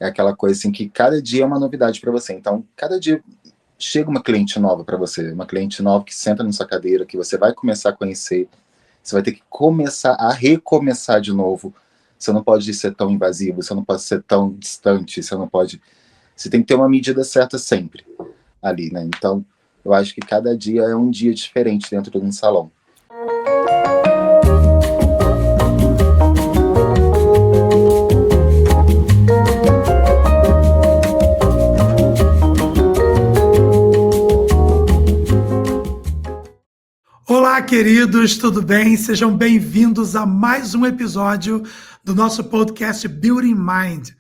É aquela coisa assim que cada dia é uma novidade para você. Então, cada dia chega uma cliente nova para você, uma cliente nova que senta na sua cadeira, que você vai começar a conhecer, você vai ter que começar a recomeçar de novo. Você não pode ser tão invasivo, você não pode ser tão distante, você não pode... Você tem que ter uma medida certa sempre ali, né? Então, eu acho que cada dia é um dia diferente dentro de um salão. Olá, queridos, tudo bem? Sejam bem-vindos a mais um episódio do nosso podcast Beauty Mind.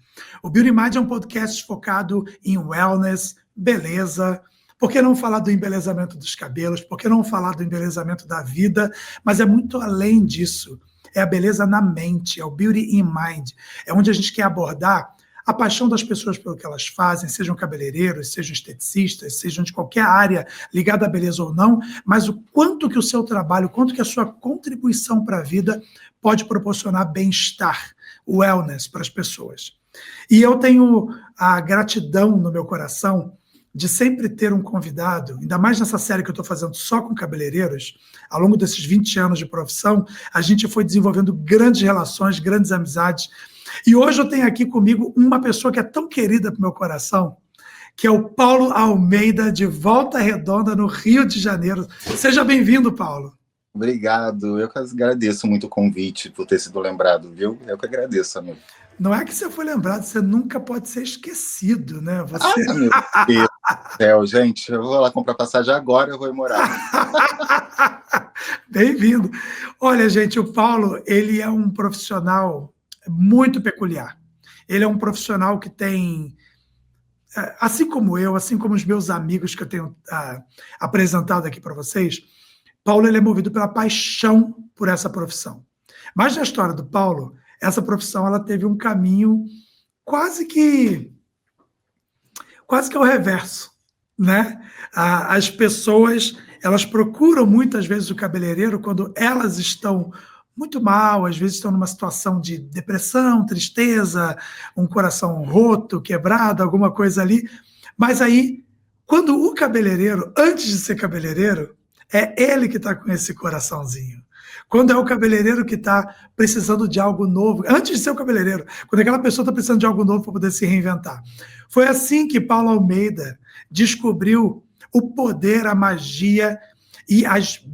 O Beauty Mind é um podcast focado em wellness, beleza. Por que não falar do embelezamento dos cabelos? Por que não falar do embelezamento da vida? Mas é muito além disso. É a beleza na mente, é o Beauty in Mind. É onde a gente quer abordar a paixão das pessoas pelo que elas fazem, sejam cabeleireiros, sejam esteticistas, sejam de qualquer área ligada à beleza ou não, mas o quanto que o seu trabalho, o quanto que a sua contribuição para a vida pode proporcionar bem-estar, wellness para as pessoas. E eu tenho a gratidão no meu coração de sempre ter um convidado, ainda mais nessa série que eu estou fazendo só com cabeleireiros. Ao longo desses 20 anos de profissão, a gente foi desenvolvendo grandes relações, grandes amizades. E hoje eu tenho aqui comigo uma pessoa que é tão querida para o meu coração, que é o Paulo Almeida, de Volta Redonda, no Rio de Janeiro. Seja bem-vindo, Paulo. Obrigado, eu que agradeço muito o convite por ter sido lembrado, viu? Eu que agradeço, amigo. Não é que você foi lembrado, você nunca pode ser esquecido, né? Você... meu Deus do céu, gente, eu vou lá comprar passagem agora, eu vou ir morar. Bem-vindo. Olha, gente, o Paulo, ele é um profissional muito peculiar. Ele é um profissional que tem, assim como eu, assim como os meus amigos que eu tenho apresentado aqui para vocês, Paulo ele é movido pela paixão por essa profissão. Mas na história do Paulo, essa profissão ela teve um caminho quase que ao reverso, né? As pessoas elas procuram muitas vezes o cabeleireiro quando elas estão muito mal, às vezes estão numa situação de depressão, tristeza, um coração roto, quebrado, alguma coisa ali. Mas aí, quando o cabeleireiro, antes de ser cabeleireiro, é ele que está com esse coraçãozinho. Quando é o cabeleireiro que está precisando de algo novo, antes de ser o cabeleireiro, quando aquela pessoa está precisando de algo novo para poder se reinventar. Foi assim que Paulo Almeida descobriu o poder, a magia e as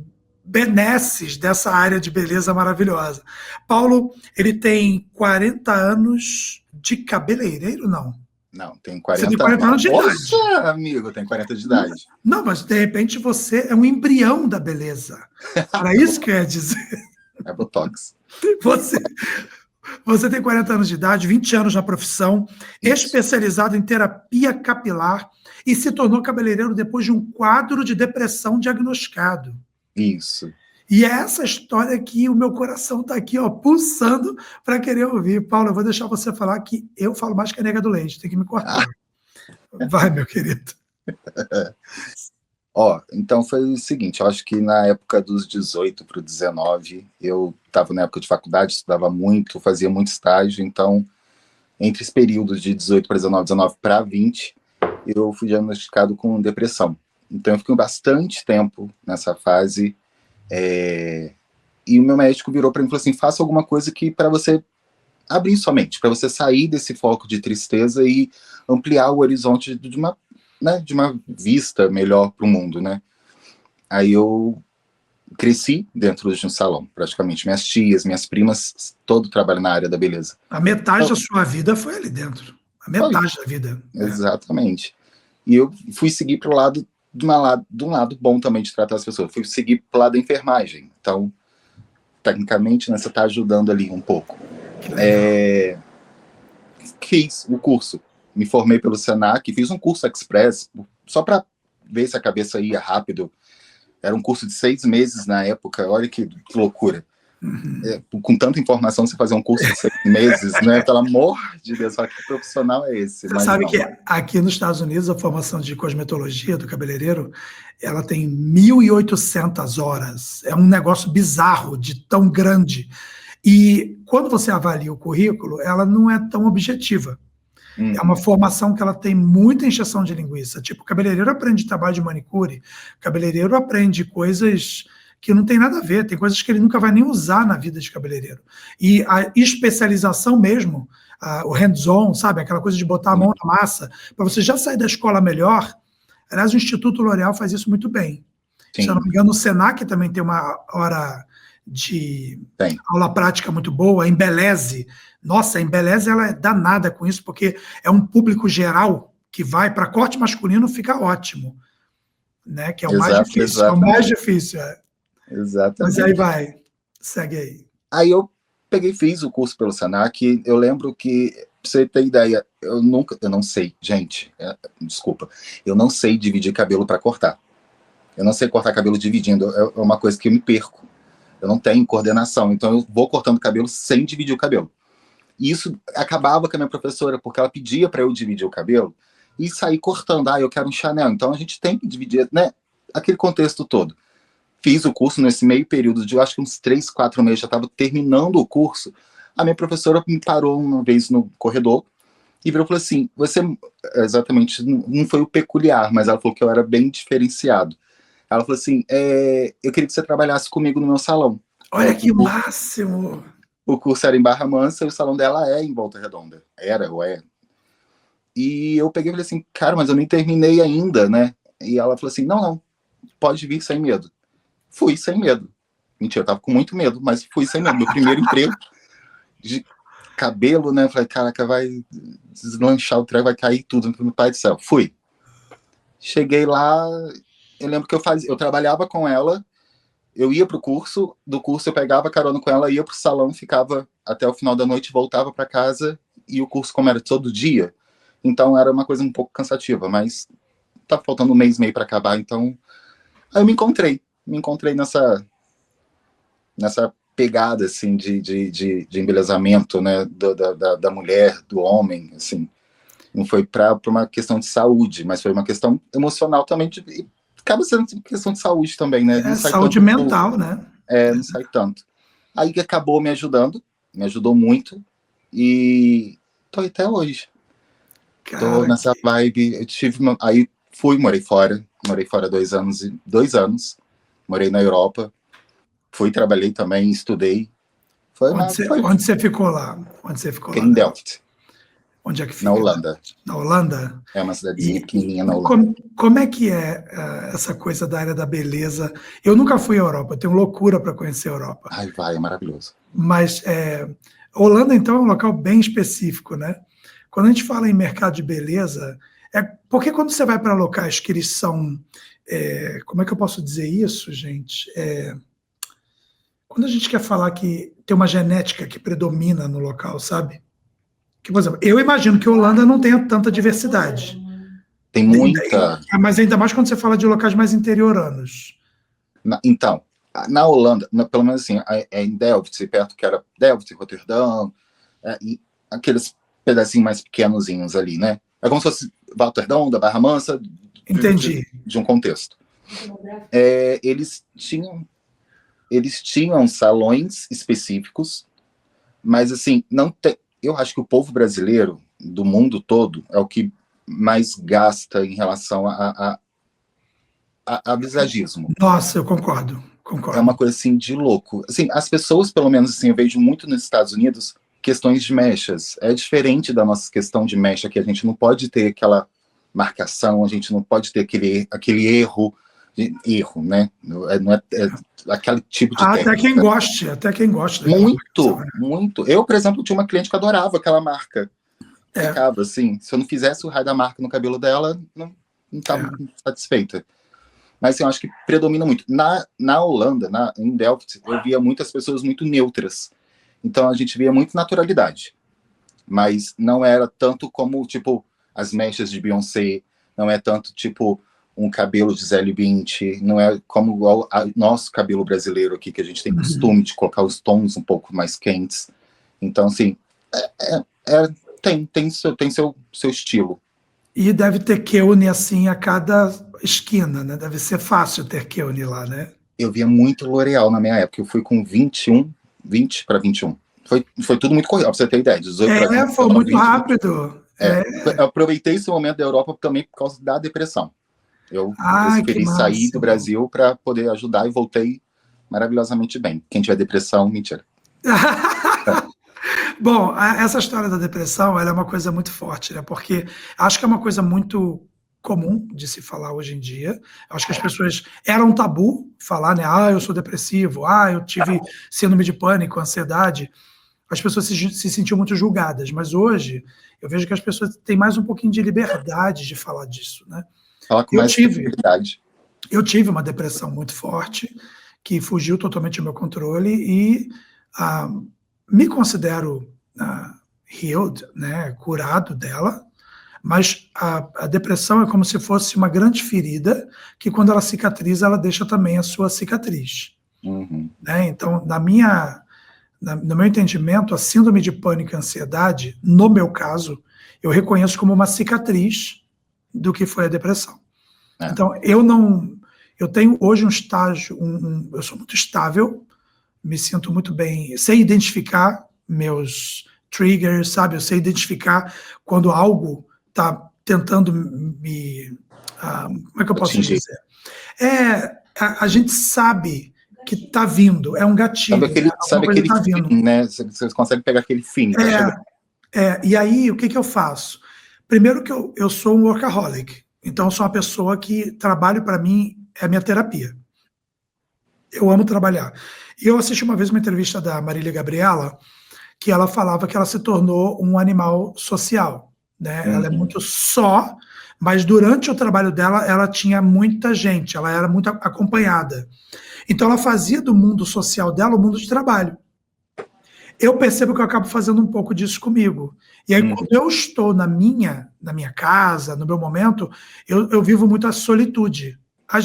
benesses dessa área de beleza maravilhosa. Paulo, ele tem 40 anos de cabeleireiro, não? Não, tem 40, você tem 40 anos de idade. Nossa, amigo, tem 40 de idade. Não, mas de repente você é um embrião da beleza. Era isso que eu ia dizer. É Botox. Você tem 40 anos de idade, 20 anos na profissão, isso. Especializado em terapia capilar e se tornou cabeleireiro depois de um quadro de depressão diagnosticado. Isso. E é essa história que o meu coração está aqui, ó, pulsando para querer ouvir. Paulo, eu vou deixar você falar que eu falo mais que a nega do leite, tem que me cortar. Vai, meu querido. Então foi o seguinte, eu acho que na época dos 18 para os 19, eu estava na época de faculdade, estudava muito, fazia muito estágio, então entre os períodos de 18 para 19, 19 para 20, eu fui diagnosticado com depressão. Então eu fiquei bastante tempo nessa fase, e o meu médico virou para mim e falou assim, faça alguma coisa que para você abrir sua mente, para você sair desse foco de tristeza e ampliar o horizonte de uma vista melhor para o mundo, né? Aí eu cresci dentro de um salão, praticamente. Minhas tias, minhas primas, todo trabalho na área da beleza. A metade da sua vida foi ali dentro. A metade da vida. Exatamente. E eu fui seguir para o lado de um lado bom também de tratar as pessoas. Fui seguir para o lado da enfermagem. Então, tecnicamente, né, você está ajudando ali um pouco. Fiz o curso. Me formei pelo Senac, fiz um curso express, só para ver se a cabeça ia rápido. Era um curso de 6 meses na época, olha que loucura. Com tanta informação, você fazer um curso de 6 meses, né? Pelo amor de Deus, que profissional é esse? Você sabe que aqui nos Estados Unidos, a formação de cosmetologia do cabeleireiro, ela tem 1.800 horas. É um negócio bizarro, de tão grande. E quando você avalia o currículo, ela não é tão objetiva. É uma formação que ela tem muita encheção de linguiça. Tipo, o cabeleireiro aprende trabalho de manicure, o cabeleireiro aprende coisas que não tem nada a ver, tem coisas que ele nunca vai nem usar na vida de cabeleireiro. E a especialização mesmo, o hands-on, sabe? Aquela coisa de botar a mão na massa, para você já sair da escola melhor. Aliás, o Instituto L'Oréal faz isso muito bem. Sim. Se eu não me engano, o Senac também tem uma hora de aula prática muito boa. A Embeleze, nossa, a Embeleze ela é danada com isso, porque é um público geral que vai para corte masculino, fica ótimo, né? Que é o mais difícil. Exatamente. É o mais difícil. Exatamente. Mas aí vai, segue aí. Aí eu fiz o curso pelo Senac. Eu lembro que, pra você ter ideia, eu não sei, gente, desculpa, eu não sei dividir cabelo para cortar. Eu não sei cortar cabelo dividindo, é uma coisa que eu me perco. Eu não tenho coordenação, então eu vou cortando cabelo sem dividir o cabelo. E isso acabava com a minha professora, porque ela pedia para eu dividir o cabelo e sair cortando. Eu quero um Chanel, então a gente tem que dividir, né? Aquele contexto todo. Fiz o curso nesse meio período de, eu acho que uns 3, 4 meses, já estava terminando o curso. A minha professora me parou uma vez no corredor e virou e falou assim, você, exatamente, não foi o peculiar, mas ela falou que eu era bem diferenciado. Ela falou assim, eu queria que você trabalhasse comigo no meu salão. Olha que máximo! O curso era em Barra Mansa e o salão dela é em Volta Redonda. Era, ou é. E eu peguei e falei assim, cara, mas eu nem terminei ainda, né? E ela falou assim, não, pode vir sem medo. Fui sem medo. Mentira, eu tava com muito medo, mas fui sem medo. Meu primeiro emprego de cabelo, né? Falei, caraca, vai deslanchar o trem, vai cair tudo. Meu pai do céu. Fui. Cheguei lá, eu lembro que eu trabalhava com ela, eu ia pro curso, do curso eu pegava carona com ela, ia pro salão, ficava até o final da noite, voltava para casa, e o curso, como era todo dia, então era uma coisa um pouco cansativa, mas tá faltando um mês e meio para acabar, então aí eu me encontrei nessa pegada, assim, de embelezamento, né, da mulher, do homem, assim. Não foi para uma questão de saúde, mas foi uma questão emocional também, acaba sendo questão de saúde também, né? Não sai saúde tanto mental, né? Não sai tanto. Aí que acabou me ajudou muito, e tô até hoje. Cara, tô nessa vibe, aí morei fora 2 anos, morei na Europa, trabalhei também, estudei. Onde você ficou lá? Em Delft. Onde é que fica? Na Holanda. Na Holanda? É uma cidadezinha pequenininha na Holanda. Como é que é essa coisa da área da beleza? Eu nunca fui à Europa, eu tenho loucura para conhecer a Europa. É maravilhoso. Mas Holanda, então, é um local bem específico, né? Quando a gente fala em mercado de beleza, porque quando você vai para locais que eles são... como é que eu posso dizer isso, gente? Quando a gente quer falar que tem uma genética que predomina no local, sabe? Que, por exemplo, eu imagino que a Holanda não tenha tanta diversidade. Tem muita. Mas ainda mais quando você fala de locais mais interioranos. Então, na Holanda, pelo menos assim, em Delft, perto que era Delft, Roterdão, e aqueles pedacinhos mais pequenozinhos ali, né? É como se fosse Volta Redonda, Barra Mansa. Entendi. De um contexto. Eles tinham salões específicos, mas assim, não tem. Eu acho que o povo brasileiro, do mundo todo, é o que mais gasta em relação a visagismo. Nossa, eu concordo. É uma coisa, assim, de louco. Assim, as pessoas, pelo menos, assim, eu vejo muito nos Estados Unidos, questões de mechas. É diferente da nossa questão de mecha, que a gente não pode ter aquela marcação, a gente não pode ter aquele erro, né? Não é aquele tipo de técnica. Até quem goste. Muito. Eu, por exemplo, tinha uma cliente que adorava aquela marca. Ficava assim, se eu não fizesse o raio da marca no cabelo dela, não estava satisfeita. Mas assim, eu acho que predomina muito. Na Holanda, em Delft, eu via muitas pessoas muito neutras. Então a gente via muito naturalidade. Mas não era tanto como, tipo, as mechas de Beyoncé, não é tanto, tipo, um cabelo de Gisele Bündchen, não é como o nosso cabelo brasileiro aqui, que a gente tem costume de colocar os tons um pouco mais quentes. Então, assim, tem seu estilo. E deve ter Keune, assim, a cada esquina, né? Deve ser fácil ter Keune lá, né? Eu via muito L'Oréal na minha época, eu fui com 20 para 21. Foi tudo muito corrido, pra você ter ideia. 18 foi muito rápido. Eu aproveitei esse momento da Europa também por causa da depressão. Eu preferi sair do Brasil para poder ajudar e voltei maravilhosamente bem. Quem tiver depressão, mentira. Bom, essa história da depressão, ela é uma coisa muito forte, né? Porque acho que é uma coisa muito comum de se falar hoje em dia. Acho que as pessoas... Era um tabu falar, né? Eu sou depressivo. Eu tive síndrome de pânico, ansiedade. As pessoas se sentiam muito julgadas. Mas hoje, eu vejo que as pessoas têm mais um pouquinho de liberdade de falar disso, né? Falar com mais tranquilidade. Eu tive uma depressão muito forte, que fugiu totalmente do meu controle e me considero healed, né, curado dela, mas a depressão é como se fosse uma grande ferida que quando ela cicatriza, ela deixa também a sua cicatriz. Uhum. Né? Então, no meu entendimento, a síndrome de pânico e ansiedade, no meu caso, eu reconheço como uma cicatriz do que foi a depressão. Então, eu tenho hoje um estágio, eu sou muito estável, me sinto muito bem, sei identificar meus triggers, sabe? Eu sei identificar quando algo está tentando me... como é que eu posso dizer? A gente sabe que está vindo, é um gatilho. Sabe aquele feeling, né? Você consegue pegar aquele feeling. E aí, o que eu faço? Primeiro que eu sou um workaholic, então eu sou uma pessoa que trabalho, para mim, é a minha terapia. Eu amo trabalhar. E eu assisti uma vez uma entrevista da Marília Gabriela, que ela falava que ela se tornou um animal social, né? Ela é muito só, mas durante o trabalho dela, ela tinha muita gente, ela era muito acompanhada. Então ela fazia do mundo social dela o mundo de trabalho. Eu percebo que eu acabo fazendo um pouco disso comigo. E aí, quando eu estou na minha casa, no meu momento, eu vivo muito a solitude.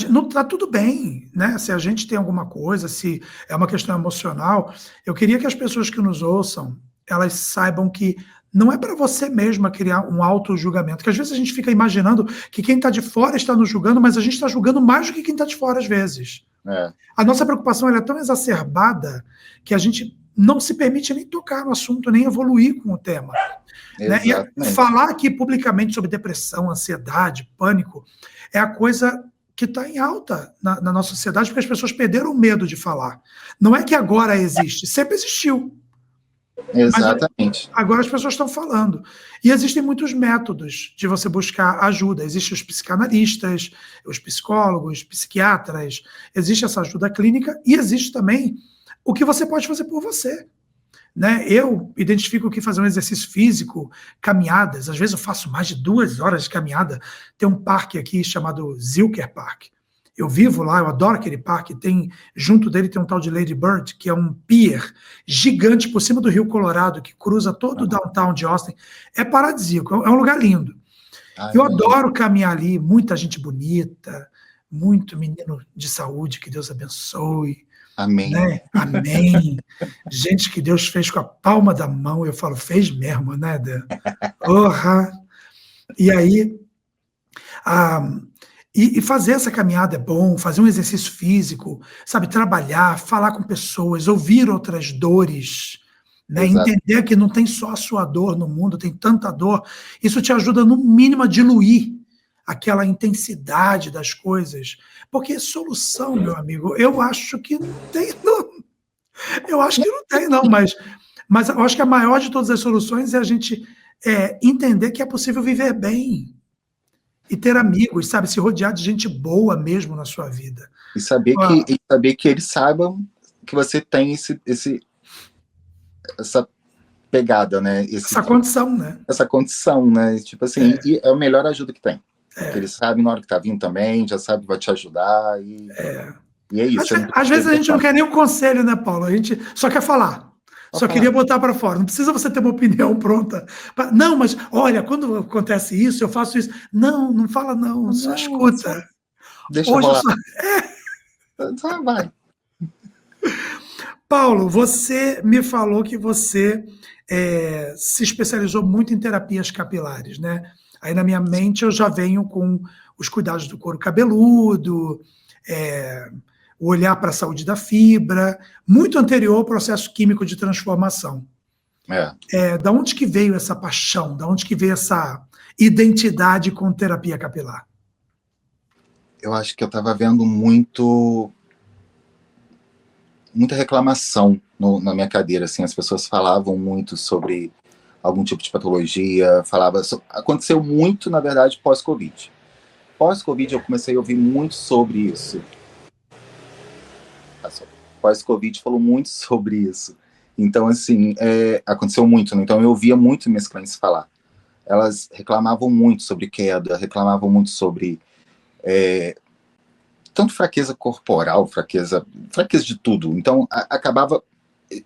Não está tudo bem, né? Se a gente tem alguma coisa, se é uma questão emocional, eu queria que as pessoas que nos ouçam, elas saibam que não é para você mesma criar um auto-julgamento, que às vezes a gente fica imaginando que quem está de fora está nos julgando, mas a gente está julgando mais do que quem está de fora às vezes. A nossa preocupação ela é tão exacerbada que a gente não se permite nem tocar no assunto, nem evoluir com o tema. Né? E falar aqui publicamente sobre depressão, ansiedade, pânico, é a coisa que está em alta na nossa sociedade, porque as pessoas perderam o medo de falar. Não é que agora existe, sempre existiu. Exatamente. Mas agora as pessoas estão falando. E existem muitos métodos de você buscar ajuda. Existem os psicanalistas, os psicólogos, psiquiatras, existe essa ajuda clínica e existe também o que você pode fazer por você. Né? Eu identifico que fazer um exercício físico, caminhadas, às vezes eu faço mais de 2 horas de caminhada. Tem um parque aqui chamado Zilker Park. Eu vivo lá, eu adoro aquele parque. Junto dele tem um tal de Lady Bird, que é um pier gigante por cima do Rio Colorado, que cruza todo o downtown de Austin. É paradisíaco, é um lugar lindo. Eu adoro caminhar ali, muita gente bonita, muito menino de saúde, que Deus abençoe. Amém. Né? Amém. Gente que Deus fez com a palma da mão, eu falo, fez mesmo, né? Porra! E aí, e fazer essa caminhada é bom, fazer um exercício físico, sabe, trabalhar, falar com pessoas, ouvir outras dores, né? Entender que não tem só a sua dor no mundo, tem tanta dor. Isso te ajuda, no mínimo, a diluir aquela intensidade das coisas. Porque solução, meu amigo, eu acho que não tem, não. Eu acho que não tem, não, mas eu acho que a maior de todas as soluções é a gente entender que é possível viver bem e ter amigos, sabe? Se rodear de gente boa mesmo na sua vida. E saber que eles saibam que você tem essa pegada, né? Essa condição, né? Essa condição, né? Tipo assim, e é a melhor ajuda que tem. Eles sabem na hora que tá vindo também, já sabe que vai te ajudar. E é isso. Às vezes a gente não quer nem um conselho, né, Paulo? A gente só quer falar. Só queria botar para fora. Não precisa você ter uma opinião pronta. Não, mas olha, quando acontece isso, eu faço isso. Não fala não, só escuta. Deixa eu rolar. Só vai. Paulo, você me falou que você se especializou muito em terapias capilares, né? Aí na minha mente eu já venho com os cuidados do couro cabeludo, o olhar para a saúde da fibra, muito anterior ao processo químico de transformação. Da onde que veio essa paixão? Da onde que veio essa identidade com terapia capilar? Eu acho que eu estava vendo muita reclamação na minha cadeira, assim, as pessoas falavam muito sobre algum tipo de patologia, aconteceu muito, na verdade, pós-Covid. Pós-Covid eu comecei a ouvir muito sobre isso. Pós-Covid falou muito sobre isso. Então, assim, aconteceu muito, né? Então eu ouvia muito minhas clientes falar. Elas reclamavam muito sobre queda, reclamavam muito sobre tanto fraqueza corporal, fraqueza de tudo. Então, acabava,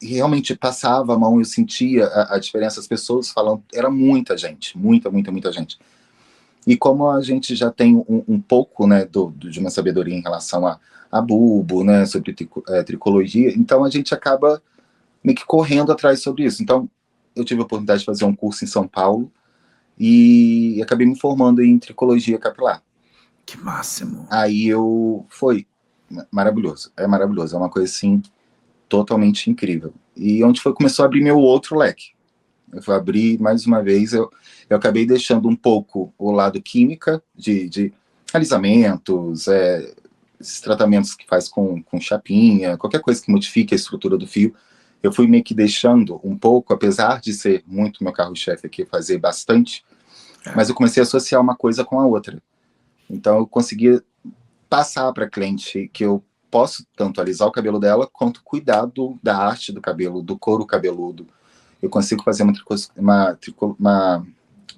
realmente passava a mão, eu sentia a diferença, as pessoas falando, era muita gente, muita gente. E como a gente já tem um pouco, né, de uma sabedoria em relação a bulbo, né, sobre tricologia, então a gente acaba meio que correndo atrás sobre isso. Então, eu tive a oportunidade de fazer um curso em São Paulo e acabei me formando em tricologia capilar. Que máximo! Aí foi maravilhoso, é uma coisa assim totalmente incrível. E onde começou a abrir meu outro leque. Eu vou abrir mais uma vez, eu acabei deixando um pouco o lado química, de alisamentos, esses tratamentos que faz com chapinha, qualquer coisa que modifique a estrutura do fio, eu fui meio que deixando um pouco, apesar de ser muito meu carro-chefe aqui, fazer bastante, mas eu comecei a associar uma coisa com a outra. Então eu conseguia passar para a cliente que eu posso tanto alisar o cabelo dela, quanto cuidar da arte do cabelo, do couro cabeludo. Eu consigo fazer uma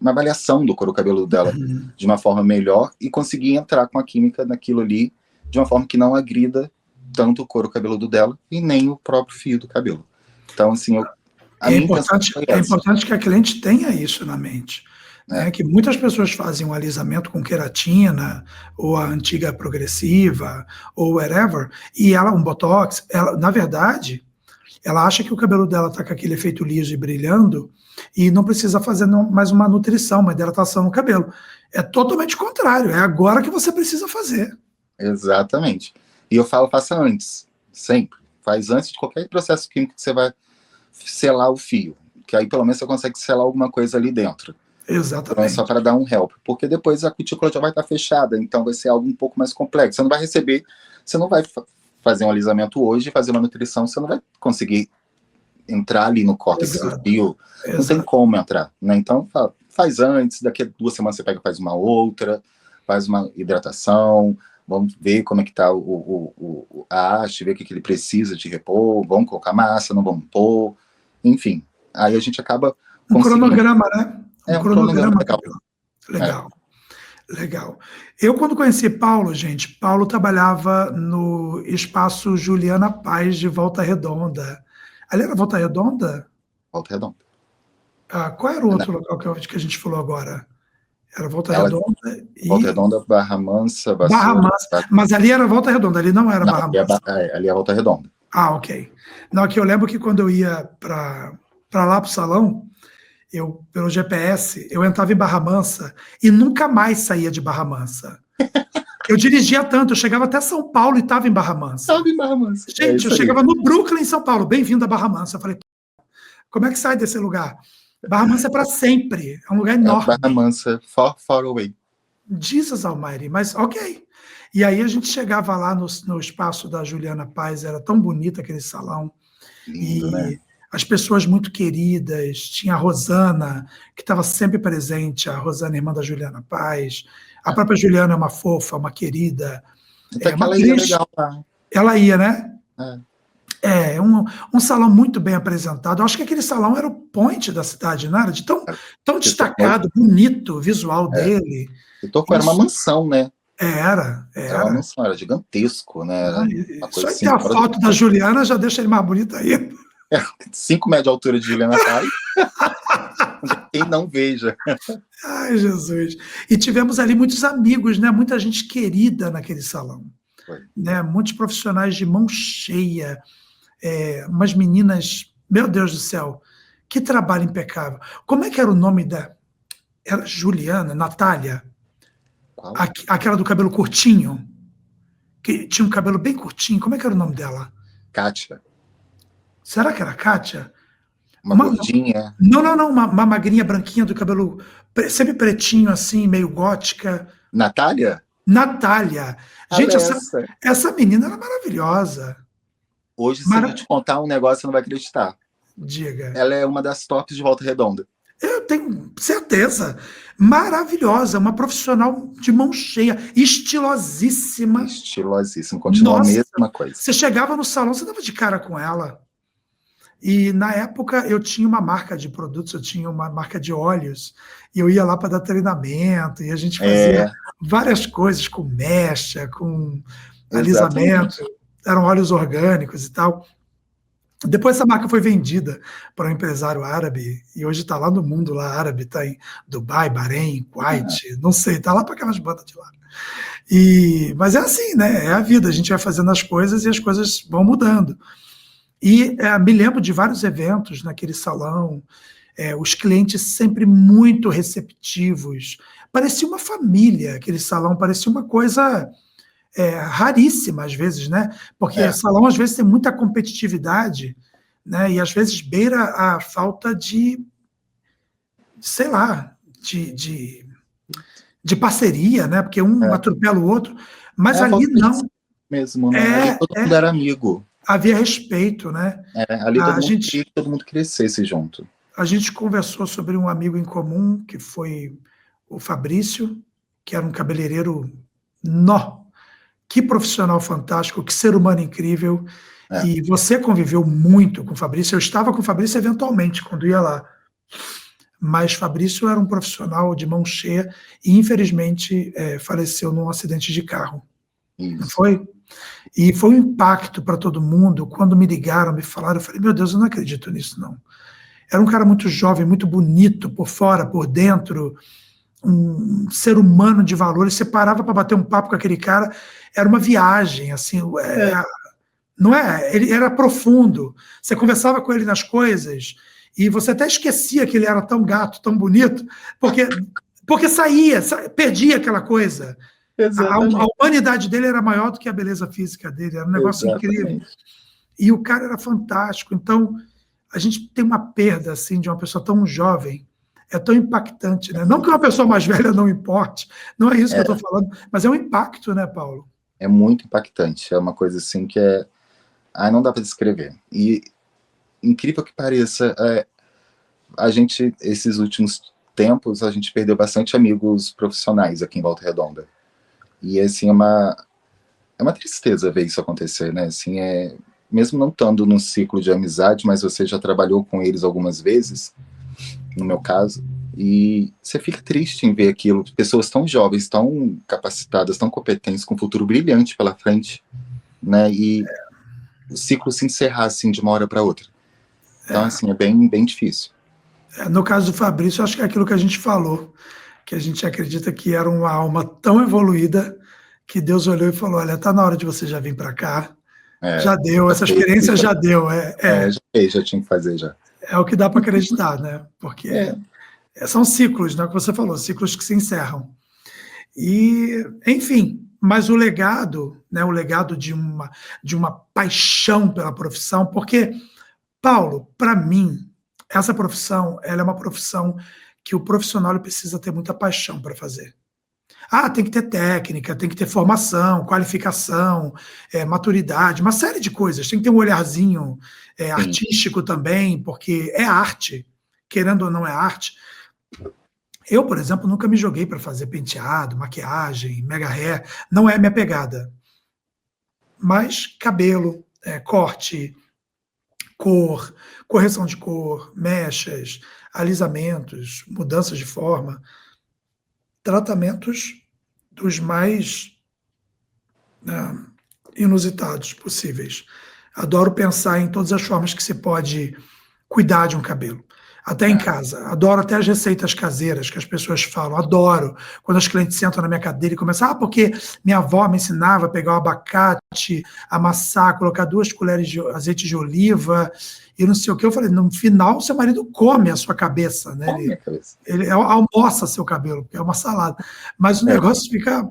avaliação do couro cabeludo dela de uma forma melhor e conseguir entrar com a química naquilo ali de uma forma que não agrida tanto o couro cabeludo dela e nem o próprio fio do cabelo. Então, assim, é importante que a cliente tenha isso na mente. Né, que muitas pessoas fazem um alisamento com queratina, ou a antiga progressiva, ou whatever, e um botox, na verdade, ela acha que o cabelo dela está com aquele efeito liso e brilhando, e não precisa fazer mais uma nutrição, uma hidratação no cabelo. É totalmente contrário, é agora que você precisa fazer. Exatamente. E eu falo, faça antes, sempre. Faz antes de qualquer processo químico que você vai selar o fio, que aí pelo menos você consegue selar alguma coisa ali dentro. Exatamente. Então é só para dar um help, porque depois a cutícula já vai estar fechada, então vai ser algo um pouco mais complexo. Você não vai receber, você não vai fazer um alisamento hoje, fazer uma nutrição, você não vai conseguir entrar ali no córtex do fio, não tem como entrar, né? Então faz antes, daqui a 2 semanas você faz uma outra, faz uma hidratação, vamos ver como é que tá a haste, ver o que ele precisa de repor, vamos colocar massa, não vamos pôr, enfim. Aí a gente acaba cronograma, né? Um cronograma legal. Legal. Eu, quando conheci Paulo, gente, Paulo trabalhava no Espaço Juliana Paz de Volta Redonda. Ali era Volta Redonda? Volta Redonda. Qual era o outro local que a gente falou agora? Era Volta Redonda e... Volta Redonda, Barra Mansa, Barra Mansa. Mas ali era Volta Redonda, ali não era Barra Mansa. Ali é Volta Redonda. Ok. Não, que eu lembro que quando eu ia para lá para o salão, pelo GPS, eu entrava em Barra Mansa e nunca mais saía de Barra Mansa. Eu dirigia tanto, eu chegava até São Paulo e estava em Barra Mansa. Estava em Barra Mansa. Gente, eu chegava no Brooklyn, São Paulo, bem-vindo a Barra Mansa. Eu falei, como é que sai desse lugar? Barra Mansa é para sempre, é um lugar enorme. Barra Mansa, far, far away. Jesus Almighty, mas ok. E aí a gente chegava lá no espaço da Juliana Paz, era tão bonito aquele salão. Lindo, né? As pessoas muito queridas, tinha a Rosana, que estava sempre presente, a Rosana, irmã da Juliana Paz, a própria Juliana é uma fofa, uma querida. Até que ela ia legal, tá? Ela ia, né? Um salão muito bem apresentado. Eu acho que aquele salão era o point da cidade, não era? De tão destacado, bonito o visual dele. Era uma mansão, né? Era uma mansão, era gigantesco, né? Só assim, ter a foto da Juliana já deixa ele mais bonito aí. 5 metros de altura de Juliana Paz. Quem não veja. Ai, Jesus. E tivemos ali muitos amigos, né? Muita gente querida naquele salão. Né? Muitos profissionais de mão cheia, umas meninas, meu Deus do céu, que trabalho impecável. Como é que era o nome da... Era Juliana, Natália? Qual? Aquela do cabelo curtinho, que tinha um cabelo bem curtinho. Como é que era o nome dela? Kátia. Será que era Kátia? Uma gordinha? Não, não, não, uma magrinha branquinha do cabelo sempre pretinho, assim, meio gótica. Natália? Natália. Gente, Alessa. essa menina era maravilhosa. Hoje, se eu te contar um negócio, você não vai acreditar. Diga. Ela é uma das tops de Volta Redonda. Eu tenho certeza. Maravilhosa, uma profissional de mão cheia, estilosíssima. Estilosíssima, continua a mesma coisa. Você chegava no salão, você dava de cara com ela. E na época eu tinha uma marca de produtos, eu tinha uma marca de óleos, e eu ia lá para dar treinamento, e a gente fazia várias coisas com mecha, com alisamento, eram óleos orgânicos e tal. Depois essa marca foi vendida para um empresário árabe, e hoje está lá no mundo lá árabe, está em Dubai, Bahrein, Kuwait, não sei, está lá para aquelas bandas de lá. Mas é assim, né? É a vida, a gente vai fazendo as coisas e as coisas vão mudando. E me lembro de vários eventos naquele salão, os clientes sempre muito receptivos. Parecia uma família aquele salão, parecia uma coisa raríssima às vezes, né? Porque salão às vezes tem muita competitividade, né? E às vezes beira a falta de, sei lá, de parceria, né? Porque um atropela o outro, mas ali não. Mesmo, né? Todo mundo era amigo. Havia respeito, né? Ali todo mundo crescesse junto. A gente conversou sobre um amigo em comum, que foi o Fabrício, que era um cabeleireiro que profissional fantástico, que ser humano incrível. E você conviveu muito com o Fabrício. Eu estava com o Fabrício eventualmente, quando ia lá. Mas Fabrício era um profissional de mão cheia e, infelizmente, faleceu num acidente de carro. Isso. Não foi? E foi um impacto para todo mundo. Quando me ligaram, me falaram, eu falei, meu Deus, eu não acredito nisso, não. Era um cara muito jovem, muito bonito, por fora, por dentro, um ser humano de valores. Você parava para bater um papo com aquele cara, era uma viagem, assim, não é? Ele era profundo. Você conversava com ele nas coisas e você até esquecia que ele era tão gato, tão bonito, porque saía, perdia aquela coisa. A humanidade dele era maior do que a beleza física dele, era um negócio incrível. E o cara era fantástico. Então, a gente tem uma perda assim, de uma pessoa tão jovem, é tão impactante, né? Não que uma pessoa mais velha não importe, não é isso que eu estou falando, mas é um impacto, né, Paulo? É muito impactante, é uma coisa assim que não dá para descrever. E, incrível que pareça, esses últimos tempos, a gente perdeu bastante amigos profissionais aqui em Volta Redonda. E, assim, é uma tristeza ver isso acontecer, né? Assim, mesmo não estando num ciclo de amizade, mas você já trabalhou com eles algumas vezes, no meu caso, e você fica triste em ver aquilo. Pessoas tão jovens, tão capacitadas, tão competentes, com um futuro brilhante pela frente, né? E o ciclo se encerrar, assim, de uma hora para outra. Então, assim, é bem, bem difícil. No caso do Fabrício, acho que é aquilo que a gente falou, que a gente acredita que era uma alma tão evoluída que Deus olhou e falou, olha, está na hora de você já vir para cá, já deu, essa experiência já deu. Já tinha que fazer já. É o que dá para acreditar, né? Porque são ciclos, né? O que você falou, ciclos que se encerram. E, enfim, mas o legado, né? O legado de uma paixão pela profissão, porque, Paulo, para mim, essa profissão, ela é uma profissão que o profissional precisa ter muita paixão para fazer. Tem que ter técnica, tem que ter formação, qualificação, maturidade, uma série de coisas. Tem que ter um olharzinho artístico também, porque é arte, querendo ou não é arte. Eu, por exemplo, nunca me joguei para fazer penteado, maquiagem, mega hair, não é minha pegada. Mas cabelo, corte, cor, correção de cor, mechas, alisamentos, mudanças de forma, tratamentos dos mais inusitados possíveis. Adoro pensar em todas as formas que se pode cuidar de um cabelo. Até em casa. Adoro até as receitas caseiras que as pessoas falam. Adoro quando as clientes sentam na minha cadeira e começam, porque minha avó me ensinava a pegar o abacate, amassar, colocar 2 colheres de azeite de oliva e não sei o que. Eu falei, no final, seu marido come a sua cabeça, né? Ele almoça seu cabelo, porque é uma salada. Mas o negócio fica...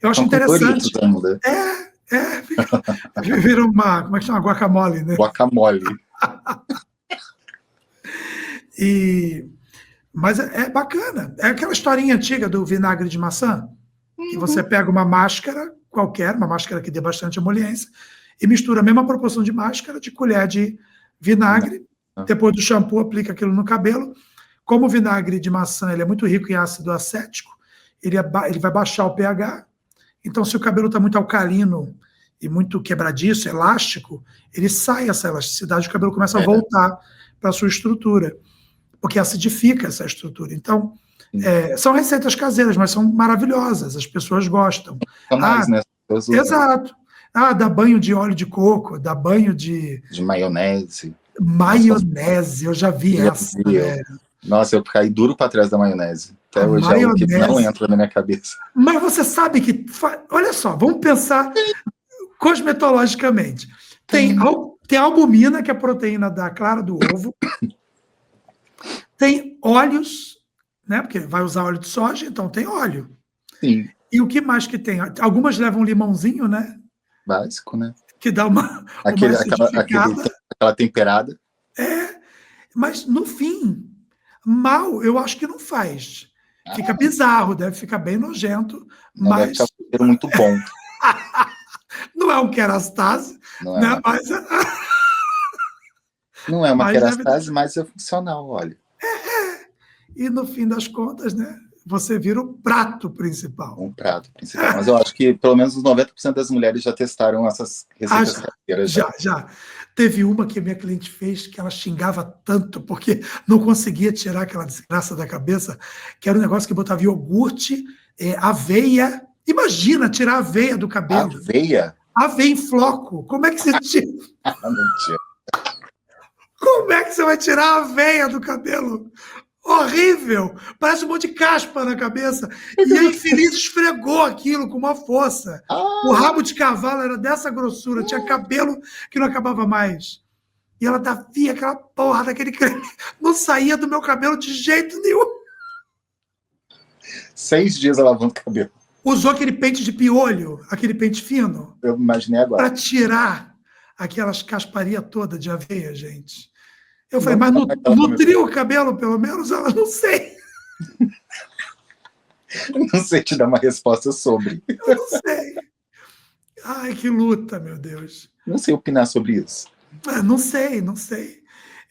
Eu acho interessante. Vira uma... Como é que chama? Guacamole, né? Guacamole. Mas é bacana. É aquela historinha antiga do vinagre de maçã, que você pega uma máscara qualquer, uma máscara que dê bastante emoliência, e mistura a mesma proporção de máscara, de colher de vinagre, depois do shampoo aplica aquilo no cabelo. Como o vinagre de maçã ele é muito rico em ácido acético, ele vai baixar o pH, então se o cabelo está muito alcalino e muito quebradiço, elástico, ele sai essa elasticidade, o cabelo começa a voltar para a sua estrutura, porque acidifica essa estrutura. Então, são receitas caseiras, mas são maravilhosas, as pessoas gostam. Né? Exato. Dá banho de óleo de coco, dá banho de maionese. Maionese, eu já vi essa. Nossa, eu caí duro para trás da maionese. Até hoje é algo que não entra na minha cabeça. Mas você sabe que... Olha só, vamos pensar cosmetologicamente. Tem albumina, que é a proteína da clara do ovo. Tem óleos, né? Porque vai usar óleo de soja, então tem óleo. Sim. E o que mais que tem? Algumas levam limãozinho, né? Básico, né? Que dá uma aquela temperada. Mas no fim, mal, eu acho que não faz. Fica bizarro, deve ficar bem nojento, mas... Deve ficar um cheiro muito bom. Não é um kerastase, né? Mas... Não é uma kerastase, mas é funcional, olha. E no fim das contas, né? Você vira o prato principal. Um prato principal. Mas eu acho que pelo menos os 90% das mulheres já testaram essas receitas caseiras. Já. Teve uma que a minha cliente fez que ela xingava tanto porque não conseguia tirar aquela desgraça da cabeça, que era um negócio que botava iogurte, aveia. Imagina tirar a aveia do cabelo. Aveia? Aveia em floco. Como é que você tira? Não tira. Como é que você vai tirar a aveia do cabelo? Horrível! Parece um monte de caspa na cabeça. E a infeliz esfregou aquilo com uma força. O rabo de cavalo era dessa grossura, tinha cabelo que não acabava mais. E ela via aquela porra daquele creme. Não saía do meu cabelo de jeito nenhum. 6 dias ela lavando o cabelo. Usou aquele pente de piolho, aquele pente fino. Eu imaginei agora. Para tirar aquelas casparias todas de aveia, gente. Eu falei, mas nutriu o cabelo, pelo menos? Ela, não sei. Não sei te dar uma resposta sobre. Eu não sei. Ai, que luta, meu Deus. Não sei opinar sobre isso. Não sei.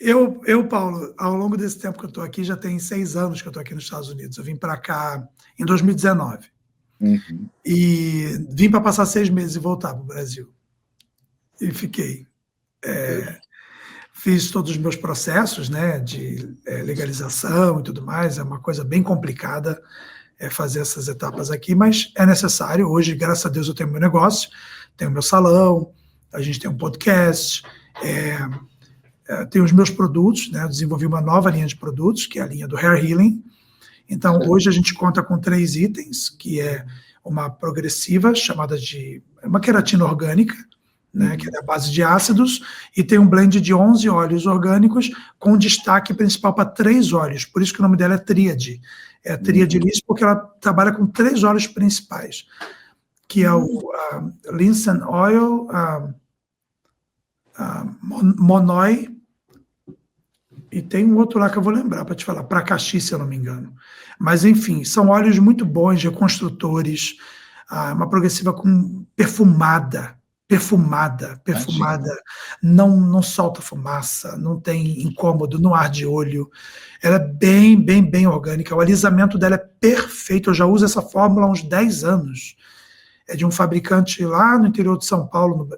Eu, Paulo, ao longo desse tempo que eu estou aqui, já tem 6 anos que eu estou aqui nos Estados Unidos. Eu vim para cá em 2019. Uhum. E vim para passar 6 meses e voltar para o Brasil. E fiquei... Fiz todos os meus processos, né, de legalização e tudo mais. É uma coisa bem complicada fazer essas etapas aqui, mas é necessário. Hoje, graças a Deus, eu tenho meu negócio, tenho meu salão, a gente tem um podcast, tenho os meus produtos, né, eu desenvolvi uma nova linha de produtos, que é a linha do Hair Healing. Então, hoje a gente conta com 3 itens, que é uma progressiva, chamada de uma queratina orgânica, né, que é a base de ácidos, e tem um blend de 11 óleos orgânicos, com destaque principal para 3 óleos, por isso que o nome dela é Tríade. É a Tríade Liss, porque ela trabalha com 3 óleos principais, que é o Linseed Oil, Monoi, e tem um outro lá que eu vou lembrar para te falar, Pracaxi, se eu não me engano. Mas, enfim, são óleos muito bons, reconstrutores, uma progressiva perfumada, não solta fumaça, não tem incômodo, não arde olho, ela é bem orgânica, o alisamento dela é perfeito, eu já uso essa fórmula há uns 10 anos, é de um fabricante lá no interior de São Paulo,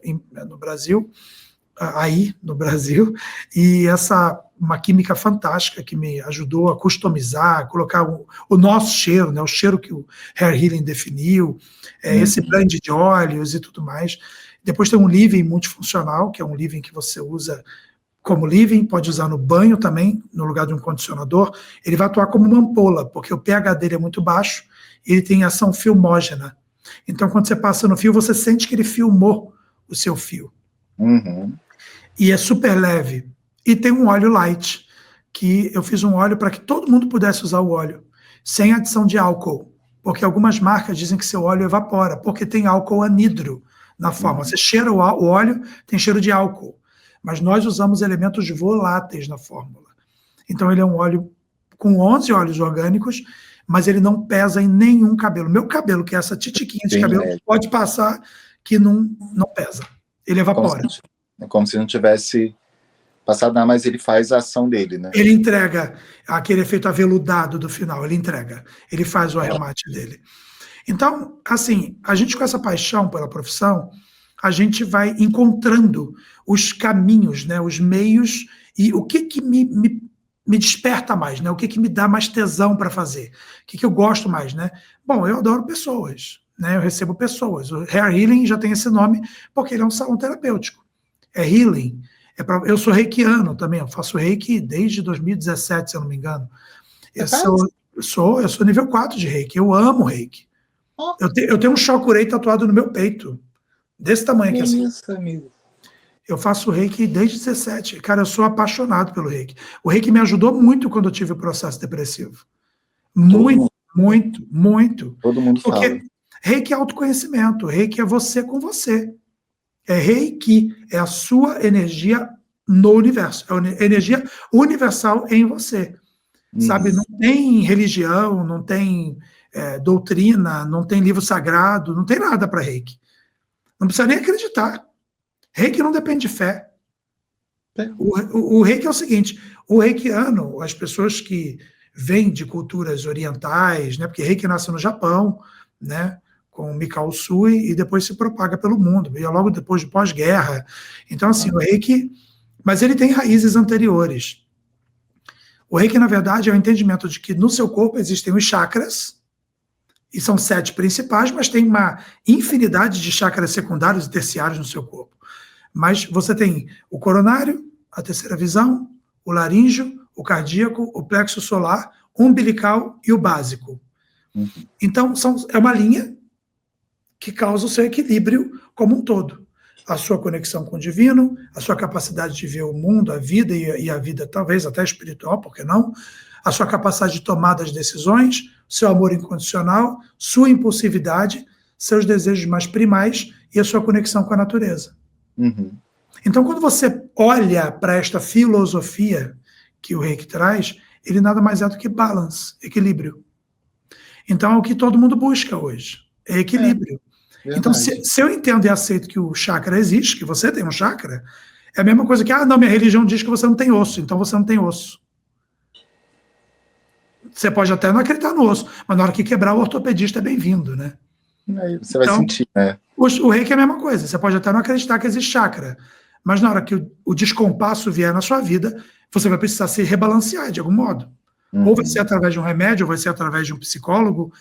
no Brasil, e uma química fantástica que me ajudou a customizar, a colocar o nosso cheiro, né, o cheiro que o Hair Healing definiu, esse blend de óleos e tudo mais. Depois tem um leave-in multifuncional, que é um leave-in que você usa como leave-in, pode usar no banho também, no lugar de um condicionador. Ele vai atuar como uma ampola, porque o pH dele é muito baixo, e ele tem ação filmógena. Então, quando você passa no fio, você sente que ele filmou o seu fio. Uhum. E é super leve. E tem um óleo light, que eu fiz um óleo para que todo mundo pudesse usar o óleo, sem adição de álcool, porque algumas marcas dizem que seu óleo evapora, porque tem álcool anidro na fórmula. Você cheira o óleo, tem cheiro de álcool. Mas nós usamos elementos voláteis na fórmula. Então, ele é um óleo com 11 óleos orgânicos, mas ele não pesa em nenhum cabelo. Meu cabelo, que é essa titiquinha de Bem cabelo, leve. pode passar que não pesa. Ele evapora. Como se não tivesse passado nada, mas ele faz a ação dele, né? Ele entrega aquele efeito aveludado do final, ele entrega. Ele faz o arremate dele. Então, assim, a gente com essa paixão pela profissão, a gente vai encontrando os caminhos, né, os meios, e o que me desperta mais, né? O que me dá mais tesão para fazer? O que eu gosto mais, né? Bom, eu adoro pessoas, né? Eu recebo pessoas. O Hair Healing já tem esse nome porque ele é um salão terapêutico. É healing. Eu sou reikiano também, eu faço reiki desde 2017, se eu não me engano. Eu sou nível 4 de reiki, eu amo reiki. Eu tenho um Chokurei tatuado no meu peito, desse tamanho aqui. Assim. Isso, amigo. Eu faço reiki desde 17. Cara, eu sou apaixonado pelo reiki. O reiki me ajudou muito quando eu tive o processo depressivo. Muito, muito, muito. Todo mundo Porque fala. reiki é autoconhecimento, reiki é você com você. É reiki, é a sua energia no universo. É a energia universal em você. Sabe, não tem religião, não tem doutrina, não tem livro sagrado, não tem nada para reiki. Não precisa nem acreditar. Reiki não depende de fé. O reiki é o seguinte, o reikiano, as pessoas que vêm de culturas orientais, né, porque reiki nasce no Japão, né, com Mikao Usui, e depois se propaga pelo mundo, e logo depois de pós-guerra. Então, assim, o reiki, mas ele tem raízes anteriores. O reiki, na verdade, é o entendimento de que no seu corpo existem os chakras, e são 7 principais, mas tem uma infinidade de chakras secundários e terciários no seu corpo. Mas você tem o coronário, a terceira visão, o laríngeo, o cardíaco, o plexo solar, o umbilical e o básico. Então, é uma linha que causa o seu equilíbrio como um todo. A sua conexão com o divino, a sua capacidade de ver o mundo, a vida e a vida talvez até espiritual, por que não? A sua capacidade de tomar das decisões, seu amor incondicional, sua impulsividade, seus desejos mais primais e a sua conexão com a natureza. Então, quando você olha para esta filosofia que o reiki traz, ele nada mais é do que balance, equilíbrio. Então, é o que todo mundo busca hoje, é equilíbrio. Então, se eu entendo e aceito que o chakra existe, que você tem um chakra, é a mesma coisa que, não, minha religião diz que você não tem osso, então você não tem osso. Você pode até não acreditar no osso, mas na hora que quebrar, o ortopedista é bem-vindo, né? Aí você vai sentir, né? O reiki é a mesma coisa, você pode até não acreditar que existe chakra, mas na hora que o descompasso vier na sua vida, você vai precisar se rebalancear de algum modo. Ou vai ser através de um remédio, ou vai ser através de um psicólogo,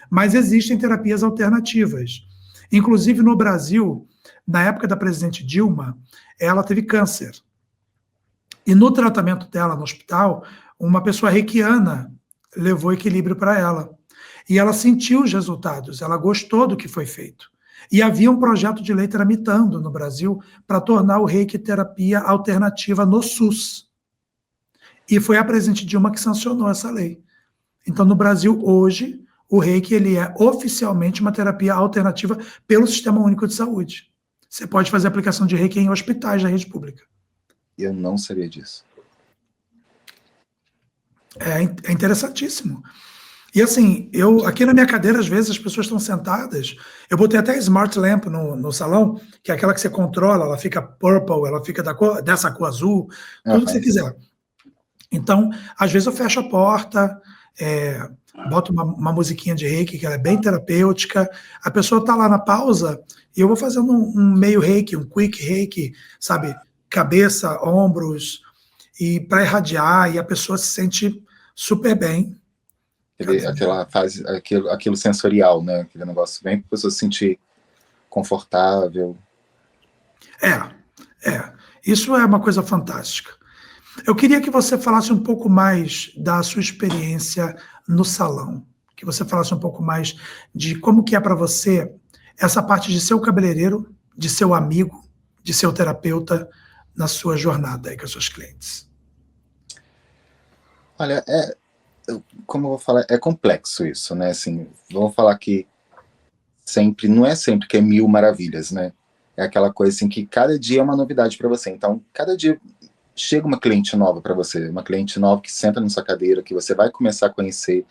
mas existem terapias alternativas. Inclusive, no Brasil, na época da presidente Dilma, ela teve câncer. E no tratamento dela no hospital, uma pessoa reikiana levou equilíbrio para ela. E ela sentiu os resultados, ela gostou do que foi feito. E havia um projeto de lei tramitando no Brasil para tornar o reiki terapia alternativa no SUS. E foi a presidente Dilma que sancionou essa lei. Então, no Brasil, hoje, o reiki ele é oficialmente uma terapia alternativa pelo Sistema Único de Saúde. Você pode fazer aplicação de reiki em hospitais da rede pública. Eu não sabia disso. É interessantíssimo. E assim, aqui na minha cadeira, às vezes, as pessoas estão sentadas, eu botei até Smart Lamp no salão, que é aquela que você controla, ela fica purple, ela fica dessa cor azul, tudo que você quiser. Então, às vezes eu fecho a porta, boto uma musiquinha de reiki, que ela é bem terapêutica, a pessoa está lá na pausa, e eu vou fazendo um meio reiki, um quick reiki, sabe, cabeça, ombros, e para irradiar, e a pessoa se sente super bem. Aquela fase, aquilo sensorial, né? Aquele negócio bem para a pessoa se sentir confortável. Isso é uma coisa fantástica. Eu queria que você falasse um pouco mais da sua experiência no salão, que você falasse um pouco mais de como que é para você essa parte de ser o cabeleireiro, de ser o amigo, de ser o terapeuta na sua jornada aí com as suas clientes. Olha, como eu vou falar, é complexo isso, né? Assim, vamos falar que não é sempre que é 1000 maravilhas, né? É aquela coisa assim que cada dia é uma novidade para você. Então, cada dia chega uma cliente nova para você, uma cliente nova que senta na sua cadeira, que você vai começar a conhecer,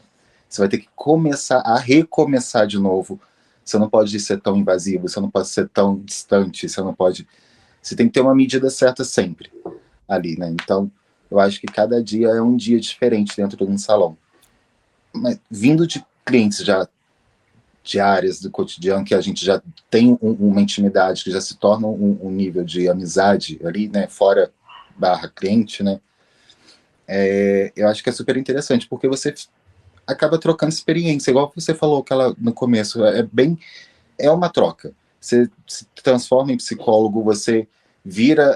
você vai ter que começar a recomeçar de novo. Você não pode ser tão invasivo, você não pode ser tão distante, você não pode... Você tem que ter uma medida certa sempre ali, né? Então, eu acho que cada dia é um dia diferente dentro de um salão. Mas vindo de clientes já de áreas do cotidiano, que a gente já tem uma intimidade, que já se torna um nível de amizade ali, né? Fora / cliente, né? Eu acho que é super interessante, porque você acaba trocando experiência, igual você falou que ela, no começo, é uma troca. Você se transforma em psicólogo, você vira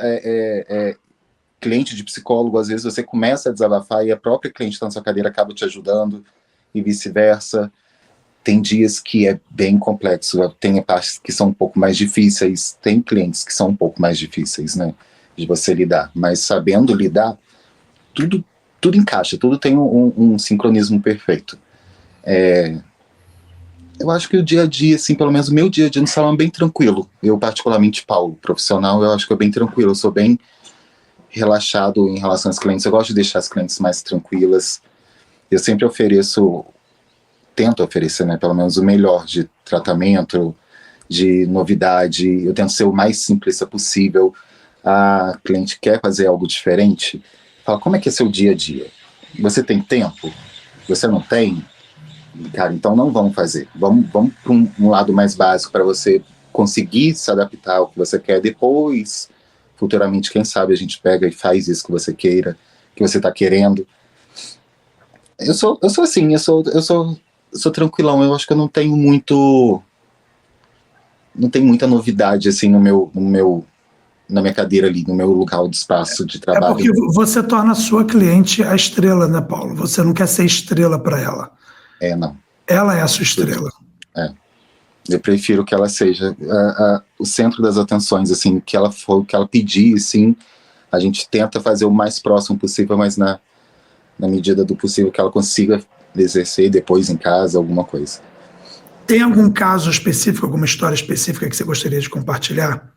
cliente de psicólogo, às vezes você começa a desabafar e a própria cliente está na sua cadeira acaba te ajudando, e vice-versa. Tem dias que é bem complexo, tem partes que são um pouco mais difíceis, tem clientes que são um pouco mais difíceis, né, de você lidar, mas sabendo lidar, tudo encaixa, tudo tem um sincronismo perfeito. Eu acho que o dia a dia, assim, pelo menos o meu dia a dia no salão é bem tranquilo. Eu, particularmente, Paulo, profissional, eu acho que é bem tranquilo. Eu sou bem relaxado em relação às clientes. Eu gosto de deixar as clientes mais tranquilas. Eu sempre tento oferecer, né, pelo menos o melhor de tratamento, de novidade. Eu tento ser o mais simplista possível. A cliente quer fazer algo diferente, fala, como é que é seu dia a dia? Você tem tempo? Você não tem? Cara, então não vamos fazer. Vamos para um lado mais básico para você conseguir se adaptar ao que você quer. Depois, futuramente, quem sabe a gente pega e faz isso que você queira, que você está querendo. Eu sou assim, eu sou tranquilão. Eu acho que eu não tenho muita novidade assim na minha cadeira ali, no meu lugar de espaço de trabalho. É porque você torna a sua cliente a estrela, né, Paulo? Você não quer ser estrela para ela. Não. Ela é a sua estrela. Eu prefiro que ela seja o centro das atenções, assim, que ela for, o que ela pedir, assim, a gente tenta fazer o mais próximo possível, mas na medida do possível que ela consiga exercer depois em casa, alguma coisa. Tem algum caso específico, alguma história específica que você gostaria de compartilhar?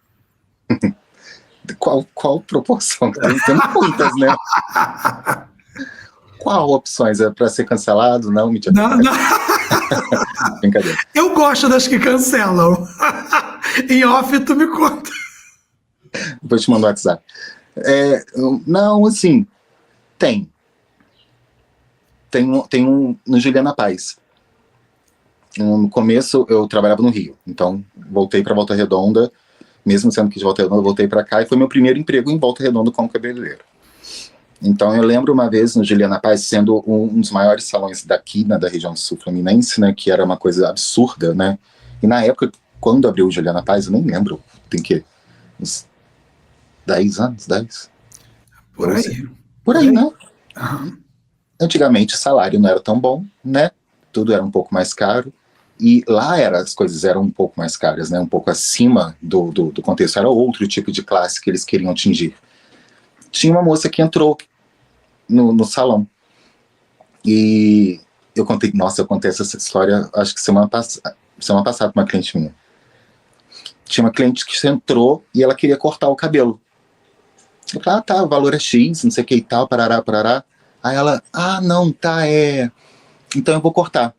Qual proporção? Tem muitas, né? Qual opções? É para ser cancelado? Não, mentira. Não. Brincadeira. Eu gosto das que cancelam. Em off, tu me conta. Depois te mando o WhatsApp. Não, assim, tem um no Juliana Paz. No começo, eu trabalhava no Rio, então voltei para Volta Redonda, mesmo sendo que de Volta Redonda, voltei para cá, e foi meu primeiro emprego em Volta Redonda como cabeleireiro. Então eu lembro uma vez no Juliana Paz, sendo um dos maiores salões daqui, né, da região sul-fluminense, né, que era uma coisa absurda, né, e na época, quando abriu o Juliana Paz, eu nem lembro, tem que uns 10 anos, 10? Por aí. Por aí, né? Uhum. Antigamente o salário não era tão bom, né, tudo era um pouco mais caro, e lá as coisas eram um pouco mais caras, né, um pouco acima do contexto, era outro tipo de classe que eles queriam atingir. Tinha uma moça que entrou no salão. E eu contei essa história, acho que semana passada, com uma cliente minha. Tinha uma cliente que entrou e ela queria cortar o cabelo. Eu falei, tá, o valor é X, não sei o que e tal, parará. Aí ela, não, tá, então eu vou cortar.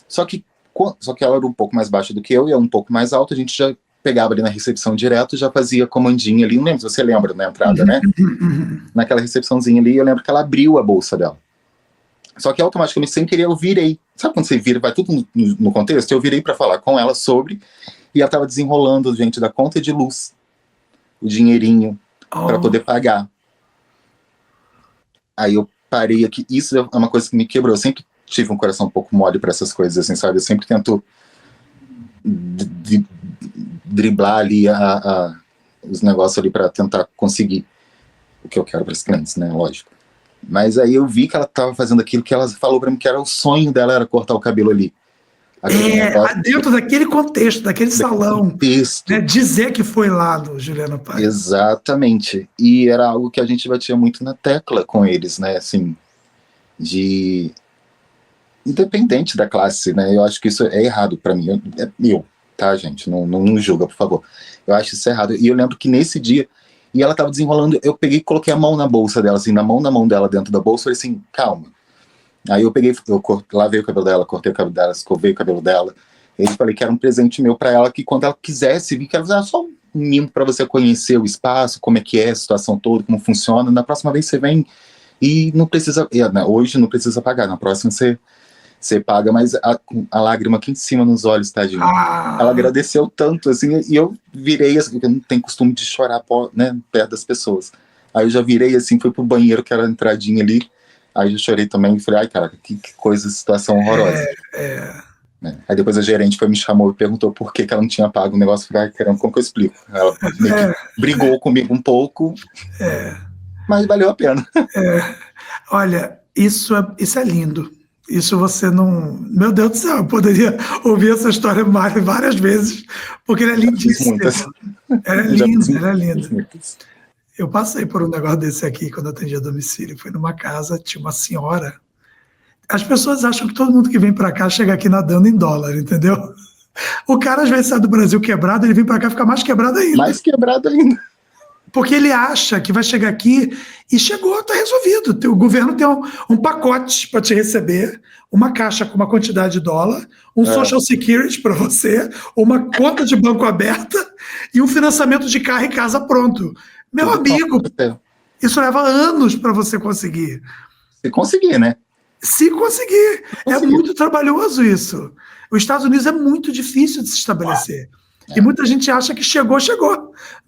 Só que ela era um pouco mais baixa do que eu e um pouco mais alta, a gente já pegava ali na recepção direto, já fazia comandinha ali, não lembro se você lembra na entrada, né? Naquela recepçãozinha ali, eu lembro que ela abriu a bolsa dela. Só que automaticamente, sem querer, eu virei. Sabe quando você vira, vai tudo no contexto? Eu virei para falar com ela sobre, e ela estava desenrolando, gente, da conta de luz, o dinheirinho, para poder pagar. Aí eu parei aqui, isso é uma coisa que me quebrou. Eu sempre tive um coração um pouco mole para essas coisas, assim, sabe? Eu sempre tento driblar ali os negócios ali para tentar conseguir o que eu quero para os clientes, né? Lógico. Mas aí eu vi que ela estava fazendo aquilo que ela falou para mim que era o sonho dela, era cortar o cabelo ali. Dentro daquele contexto, daquele salão. Né, dizer que foi lá do Juliana Paz. Exatamente. E era algo que a gente batia muito na tecla com eles, né? Assim, independente da classe, né? Eu acho que isso é errado para mim. Tá, gente? Não julga, por favor. Eu acho isso errado. E eu lembro que nesse dia E ela tava desenrolando, eu peguei e coloquei a mão na bolsa dela, assim, na mão dela dentro da bolsa, falei assim, calma. Aí eu peguei, lavei o cabelo dela, cortei o cabelo dela, escovei o cabelo dela. E aí falei que era um presente meu pra ela, que quando ela quisesse vir, que era só um mimo pra você conhecer o espaço, como é que é a situação toda, como funciona. Na próxima vez você vem e não precisa, hoje não precisa pagar, na próxima você paga, mas a lágrima aqui em cima nos olhos, tadinha. Ela agradeceu tanto, assim, e eu virei, assim, eu não tenho costume de chorar, né, perto das pessoas. Aí eu já virei, assim, fui pro banheiro, que era a entradinha ali, aí eu chorei também, e falei, ai, caraca, que coisa, situação horrorosa. Aí depois a gerente me chamou e perguntou por que ela não tinha pago o negócio. Eu falei, ai, caramba, como que eu explico? Ela meio que brigou comigo um pouco, mas valeu a pena. Olha, isso é lindo. Isso você não... Meu Deus do céu, eu poderia ouvir essa história várias vezes, porque ele é lindíssimo. Ela é linda, ela é linda. Eu passei por um negócio desse aqui quando eu atendi a domicílio. Fui numa casa, tinha uma senhora. As pessoas acham que todo mundo que vem para cá chega aqui nadando em dólar, entendeu? O cara às vezes sai do Brasil quebrado, ele vem para cá e fica mais quebrado ainda. Mais quebrado ainda. Porque ele acha que vai chegar aqui e chegou, está resolvido. O governo tem um pacote para te receber, uma caixa com uma quantidade de dólar, um Social Security para você, uma conta de banco aberta e um financiamento de carro e casa pronto. Meu amigo, isso leva anos para você conseguir. Se conseguir, né? Se conseguir. É muito trabalhoso isso. Os Estados Unidos é muito difícil de se estabelecer. E muita gente acha que chegou.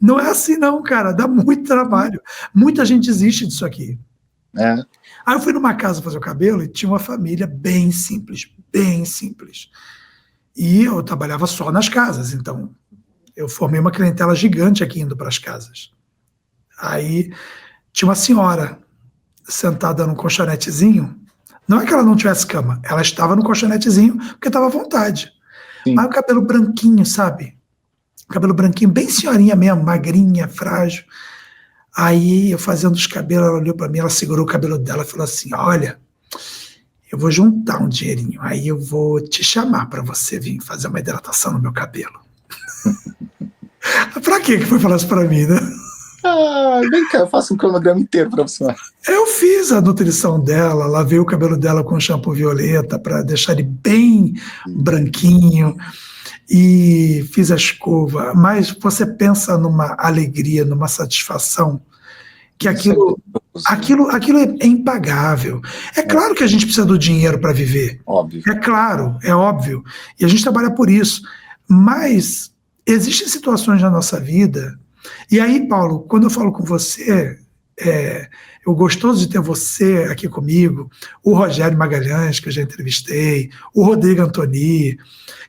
Não é assim não, cara. Dá muito trabalho. Muita gente desiste disso aqui. Aí eu fui numa casa fazer o cabelo e tinha uma família bem simples. E eu trabalhava só nas casas. Então, eu formei uma clientela gigante aqui indo para as casas. Aí tinha uma senhora sentada num colchonetezinho. Não é que ela não tivesse cama. Ela estava no colchonetezinho porque estava à vontade. Sim. Mas o cabelo branquinho, sabe? Cabelo branquinho, bem senhorinha mesmo, magrinha, frágil. Aí eu fazendo os cabelos, ela olhou para mim, ela segurou o cabelo dela e falou assim, olha, eu vou juntar um dinheirinho, aí eu vou te chamar para você vir fazer uma hidratação no meu cabelo. Pra que foi falar isso para mim, né? Vem cá, eu faço um cronograma inteiro para você. Eu fiz a nutrição dela, lavei o cabelo dela com shampoo violeta para deixar ele bem branquinho. E fiz a escova, mas você pensa numa alegria, numa satisfação, que aquilo é impagável. É claro que a gente precisa do dinheiro para viver. Óbvio. É claro, é óbvio. E a gente trabalha por isso. Mas existem situações na nossa vida. E aí, Paulo, quando eu falo com você, eu gostoso de ter você aqui comigo, o Rogério Magalhães, que eu já entrevistei, o Rodrigo Antoni,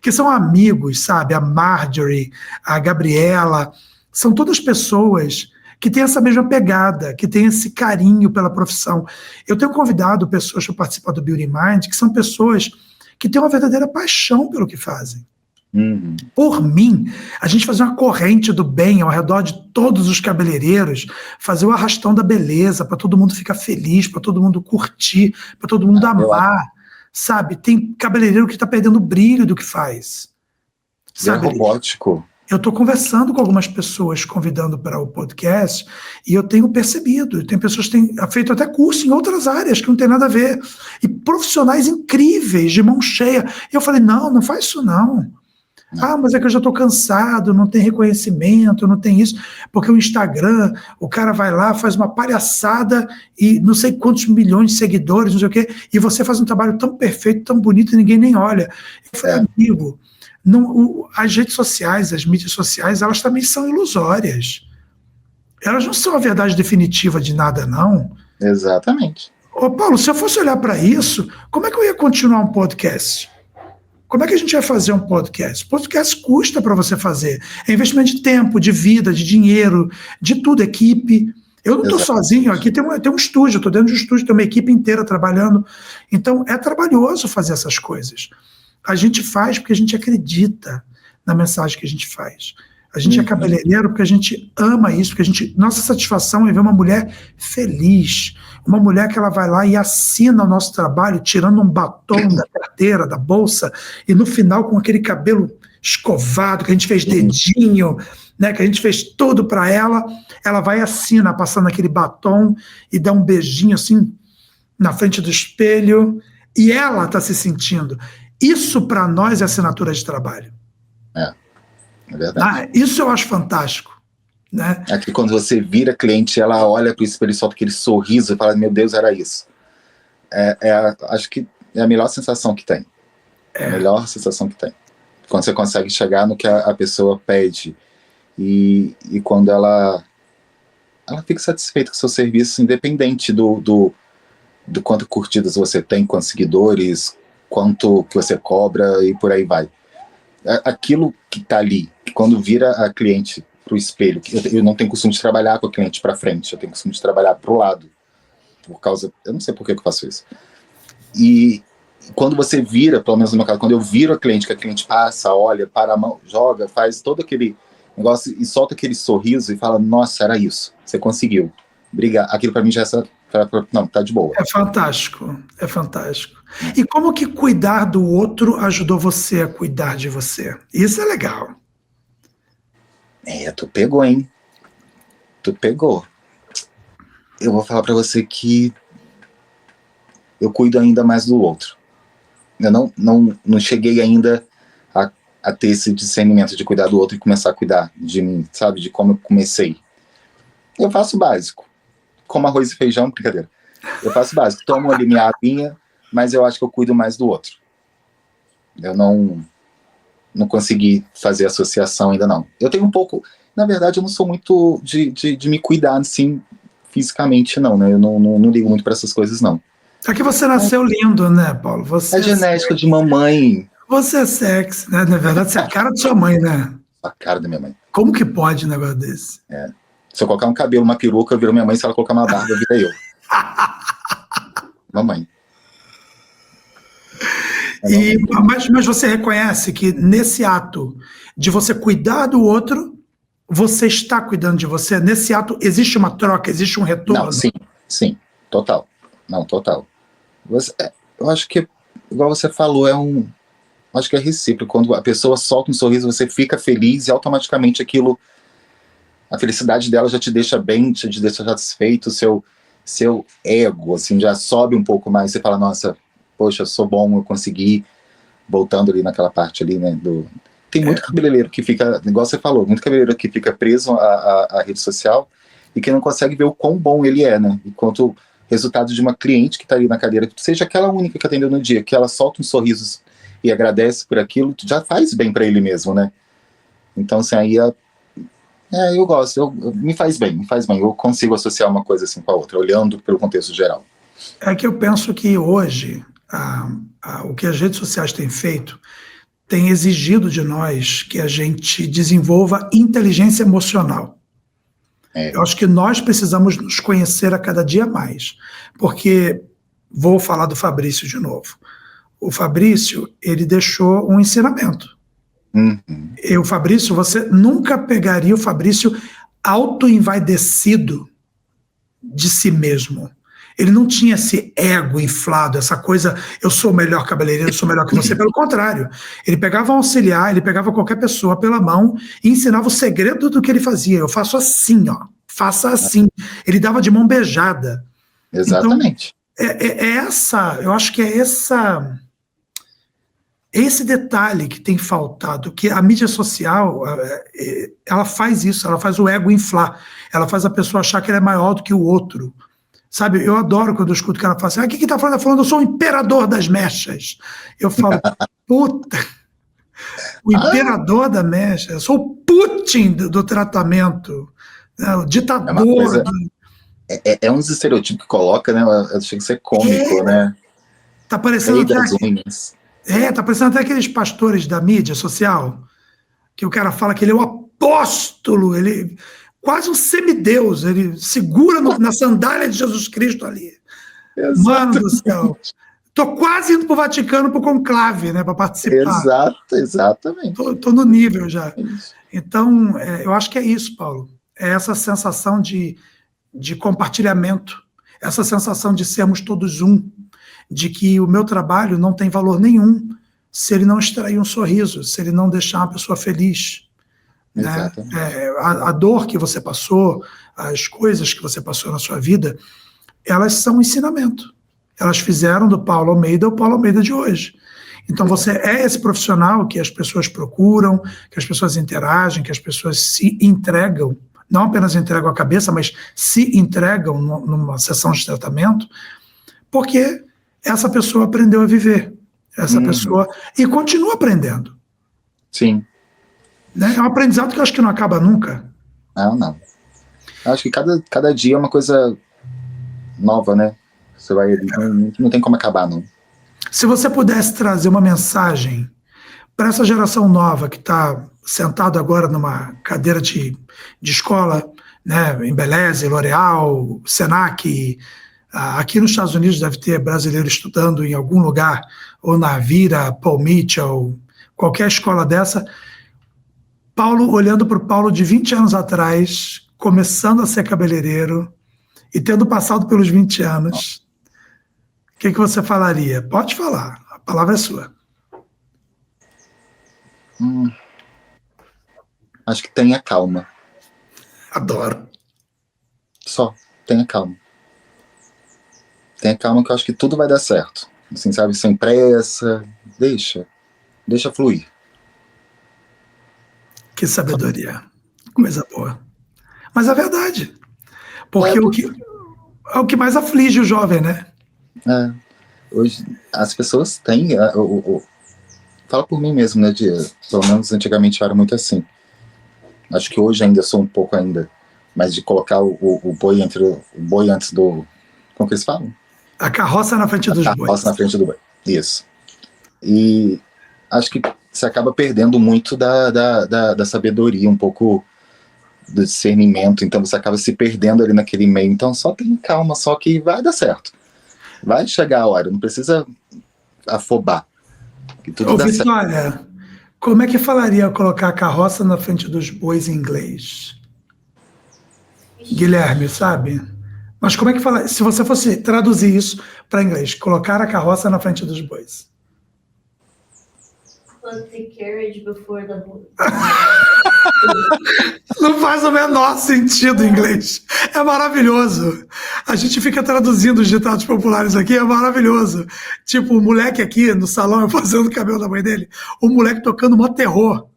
que são amigos, sabe? A Marjorie, a Gabriela, são todas pessoas que têm essa mesma pegada, que têm esse carinho pela profissão. Eu tenho convidado pessoas para participar do Beauty Mind, que são pessoas que têm uma verdadeira paixão pelo que fazem. Por mim, a gente fazer uma corrente do bem ao redor de todos os cabeleireiros, fazer o arrastão da beleza, para todo mundo ficar feliz, para todo mundo curtir, para todo mundo amar, sabe? Tem cabeleireiro que está perdendo o brilho do que faz. Sabe? É robótico. Eu estou conversando com algumas pessoas, convidando para o podcast, e eu tenho percebido, tem pessoas que têm feito até curso em outras áreas que não tem nada a ver, e profissionais incríveis, de mão cheia. E eu falei, não faz isso não. Mas é que eu já estou cansado, não tem reconhecimento, não tem isso, porque o Instagram, o cara vai lá, faz uma palhaçada e não sei quantos milhões de seguidores, não sei o quê, e você faz um trabalho tão perfeito, tão bonito, e ninguém nem olha. Eu falei, amigo, as redes sociais, as mídias sociais, elas também são ilusórias. Elas não são a verdade definitiva de nada, não. Exatamente. Ô, Paulo, se eu fosse olhar para isso, como é que eu ia continuar um podcast? Como é que a gente vai fazer um podcast? Podcast custa para você fazer. É investimento de tempo, de vida, de dinheiro, de tudo, equipe. Eu não estou sozinho aqui, tem um estúdio, estou dentro de um estúdio, tem uma equipe inteira trabalhando. Então, é trabalhoso fazer essas coisas. A gente faz porque a gente acredita na mensagem que a gente faz. A gente é cabeleireiro porque a gente ama isso, porque nossa satisfação é ver uma mulher feliz, uma mulher que ela vai lá e assina o nosso trabalho, tirando um batom da carteira, da bolsa, e no final com aquele cabelo escovado, que a gente fez dedinho, né, que a gente fez tudo para ela vai e assina, passando aquele batom e dá um beijinho assim na frente do espelho, e ela está se sentindo. Isso para nós é assinatura de trabalho. É verdade. Isso eu acho fantástico. Né? Aqui quando você vira cliente, ela olha para o espelho e solta aquele sorriso e fala, meu Deus, era isso. Acho que é a melhor sensação que tem. A melhor sensação que tem. Quando você consegue chegar no que a pessoa pede e quando ela fica satisfeita com o seu serviço, independente do quanto curtidas você tem, quantos seguidores, quanto que você cobra e por aí vai. Aquilo que está ali, quando vira a cliente para o espelho, eu não tenho costume de trabalhar com a cliente para frente, eu tenho costume de trabalhar para o lado, eu não sei por que eu faço isso. E quando você vira, pelo menos no meu caso, quando eu viro a cliente, que a cliente passa, olha, para a mão, joga, faz todo aquele negócio e solta aquele sorriso e fala, nossa, era isso, você conseguiu. Obrigado. Aquilo para mim já não, tá de boa. É fantástico, é fantástico. E como que cuidar do outro ajudou você a cuidar de você? Isso é legal. Tu pegou, hein? Tu pegou. Eu vou falar para você que eu cuido ainda mais do outro. Eu não cheguei ainda a ter esse discernimento de cuidar do outro e começar a cuidar de mim, sabe? De como eu comecei. Eu faço o básico. Como arroz e feijão, brincadeira. Eu faço o básico. Tomo ali minha aguinha, mas eu acho que eu cuido mais do outro. Eu não consegui fazer associação ainda não. Eu tenho um pouco... Na verdade, eu não sou muito de me cuidar, assim, fisicamente, não, né? Eu não ligo muito para essas coisas, não. É que você nasceu lindo, né, Paulo? Você genética de mamãe. Você é sexy, né? Na verdade, você é a cara de sua mãe, né? A cara da minha mãe. Como que pode um negócio desse? Se eu colocar um cabelo, uma peruca, eu viro minha mãe. Se ela colocar uma barba, vira eu. Mamãe. Mas você reconhece que nesse ato de você cuidar do outro, você está cuidando de você? Nesse ato existe uma troca, existe um retorno? Não, sim, total. Não, total. Eu acho que, igual você falou, acho que é recíproco. Quando a pessoa solta um sorriso, você fica feliz e automaticamente a felicidade dela já te deixa bem, te deixa satisfeito, seu ego, assim, já sobe um pouco mais. Você fala, nossa, poxa, eu sou bom, eu consegui. Voltando ali naquela parte ali, né, tem muito cabeleireiro que fica, igual você falou, muito cabeleireiro que fica preso à rede social e que não consegue ver o quão bom ele é, né, enquanto resultado de uma cliente que está ali na cadeira, seja aquela única que atendeu no dia, que ela solta uns sorrisos e agradece por aquilo, já faz bem para ele mesmo, né. Então, assim, aí eu gosto, me faz bem, eu consigo associar uma coisa assim com a outra, olhando pelo contexto geral. É que eu penso que hoje o que as redes sociais têm feito tem exigido de nós que a gente desenvolva inteligência emocional. Eu acho que nós precisamos nos conhecer a cada dia mais, porque, vou falar do Fabrício de novo, o Fabrício, ele deixou um ensinamento. O Fabrício, você nunca pegaria o Fabrício autoenvaidecido de si mesmo. Ele não tinha esse ego inflado, essa coisa, eu sou o melhor cabeleireiro, eu sou melhor que você. Pelo contrário, ele pegava um auxiliar, ele pegava qualquer pessoa pela mão e ensinava o segredo do que ele fazia. Eu faço assim, ó, faça assim. Ele dava de mão beijada. Exatamente. Então, eu acho que esse detalhe que tem faltado, que a mídia social, ela faz isso, ela faz o ego inflar, ela faz a pessoa achar que ele é maior do que o outro. Sabe, eu adoro quando eu escuto o cara falar assim, o que tá falando? Tá falando, eu sou o imperador das mechas. Eu falo, puta, o imperador da mecha, eu sou o Putin do tratamento, né, o ditador. É uns estereotipos que coloca, né? Chega a ser cômico, né? Tá parecendo tá parecendo até aqueles pastores da mídia social, que o cara fala que ele é o apóstolo, ele... quase um semideus, ele segura na sandália de Jesus Cristo ali. Exatamente. Mano do céu, Tô quase indo para o Vaticano para o conclave, né, para participar. Exatamente. Tô no nível já. É isso. Então, eu acho que é isso, Paulo. É essa sensação de compartilhamento, essa sensação de sermos todos um, de que o meu trabalho não tem valor nenhum se ele não extrair um sorriso, se ele não deixar uma pessoa feliz. Né? Exatamente. A dor que você passou, as coisas que você passou na sua vida, elas são ensinamento. Elas fizeram do Paulo Almeida o Paulo Almeida de hoje. Então você é esse profissional que as pessoas procuram, que as pessoas interagem, que as pessoas se entregam, não apenas entregam a cabeça, mas se entregam numa sessão de tratamento, porque essa pessoa aprendeu a viver, essa pessoa, e continua aprendendo. Sim. Né? É um aprendizado que eu acho que não acaba nunca. Não. Acho que cada dia é uma coisa nova, né? Você vai, não tem como acabar, não. Se você pudesse trazer uma mensagem para essa geração nova que está sentado agora numa cadeira de escola, né, em Beleze, L'Oréal, Senac, aqui nos Estados Unidos deve ter brasileiro estudando em algum lugar, ou na Vira, Paul Mitchell, qualquer escola dessa. Paulo, olhando para o Paulo de 20 anos atrás, começando a ser cabeleireiro e tendo passado pelos 20 anos, o que você falaria? Pode falar, a palavra é sua. Acho que tenha calma. Adoro. Só, tenha calma. Tenha calma que eu acho que tudo vai dar certo. Assim, sabe, sem pressa, deixa fluir. Que sabedoria. Coisa boa. Mas é verdade. Porque é o que mais aflige o jovem, né? Hoje as pessoas têm... Fala por mim mesmo, né? Pelo menos antigamente eu era muito assim. Acho que hoje ainda sou um pouco ainda. Mas de colocar o boi antes do... Como que eles falam? A carroça na frente dos bois. A carroça na frente do boi. Isso. E acho que você acaba perdendo muito da sabedoria, um pouco do discernimento. Então você acaba se perdendo ali naquele meio. Então só tem calma, só que vai dar certo. Vai chegar a hora, não precisa afobar. Que tudo dá Vitória, certo. Como é que falaria colocar a carroça na frente dos bois em inglês? Guilherme, sabe? Mas como é que fala? Se você fosse traduzir isso para inglês, colocar a carroça na frente dos bois. Put the carriage before the boy. Não faz o menor sentido em inglês. É maravilhoso. A gente fica traduzindo os ditados populares aqui, é maravilhoso. Tipo, o moleque aqui no salão, eu fazendo o cabelo da mãe dele, o moleque tocando mó terror.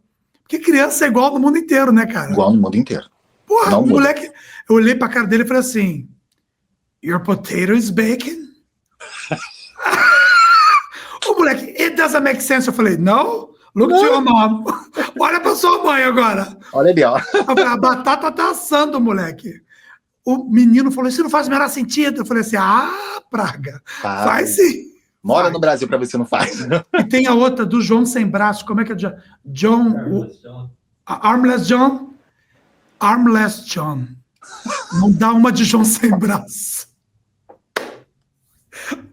Porque criança é igual no mundo inteiro, né, cara? Igual no mundo inteiro. Porra, não, o moleque... Eu olhei pra cara dele e falei assim, your potato is bacon? O moleque, it doesn't make sense. Eu falei, no? Look to your mom. Olha pra sua mãe agora. Olha ali, ó. A batata tá assando, moleque. O menino falou, isso não faz o menor sentido. Eu falei assim, praga. Faz sim. Mora faz. No Brasil pra ver se não faz. E tem a outra do João Sem Braço. Como é que é? John. Armless John? Armless John. Não dá uma de João Sem Braço.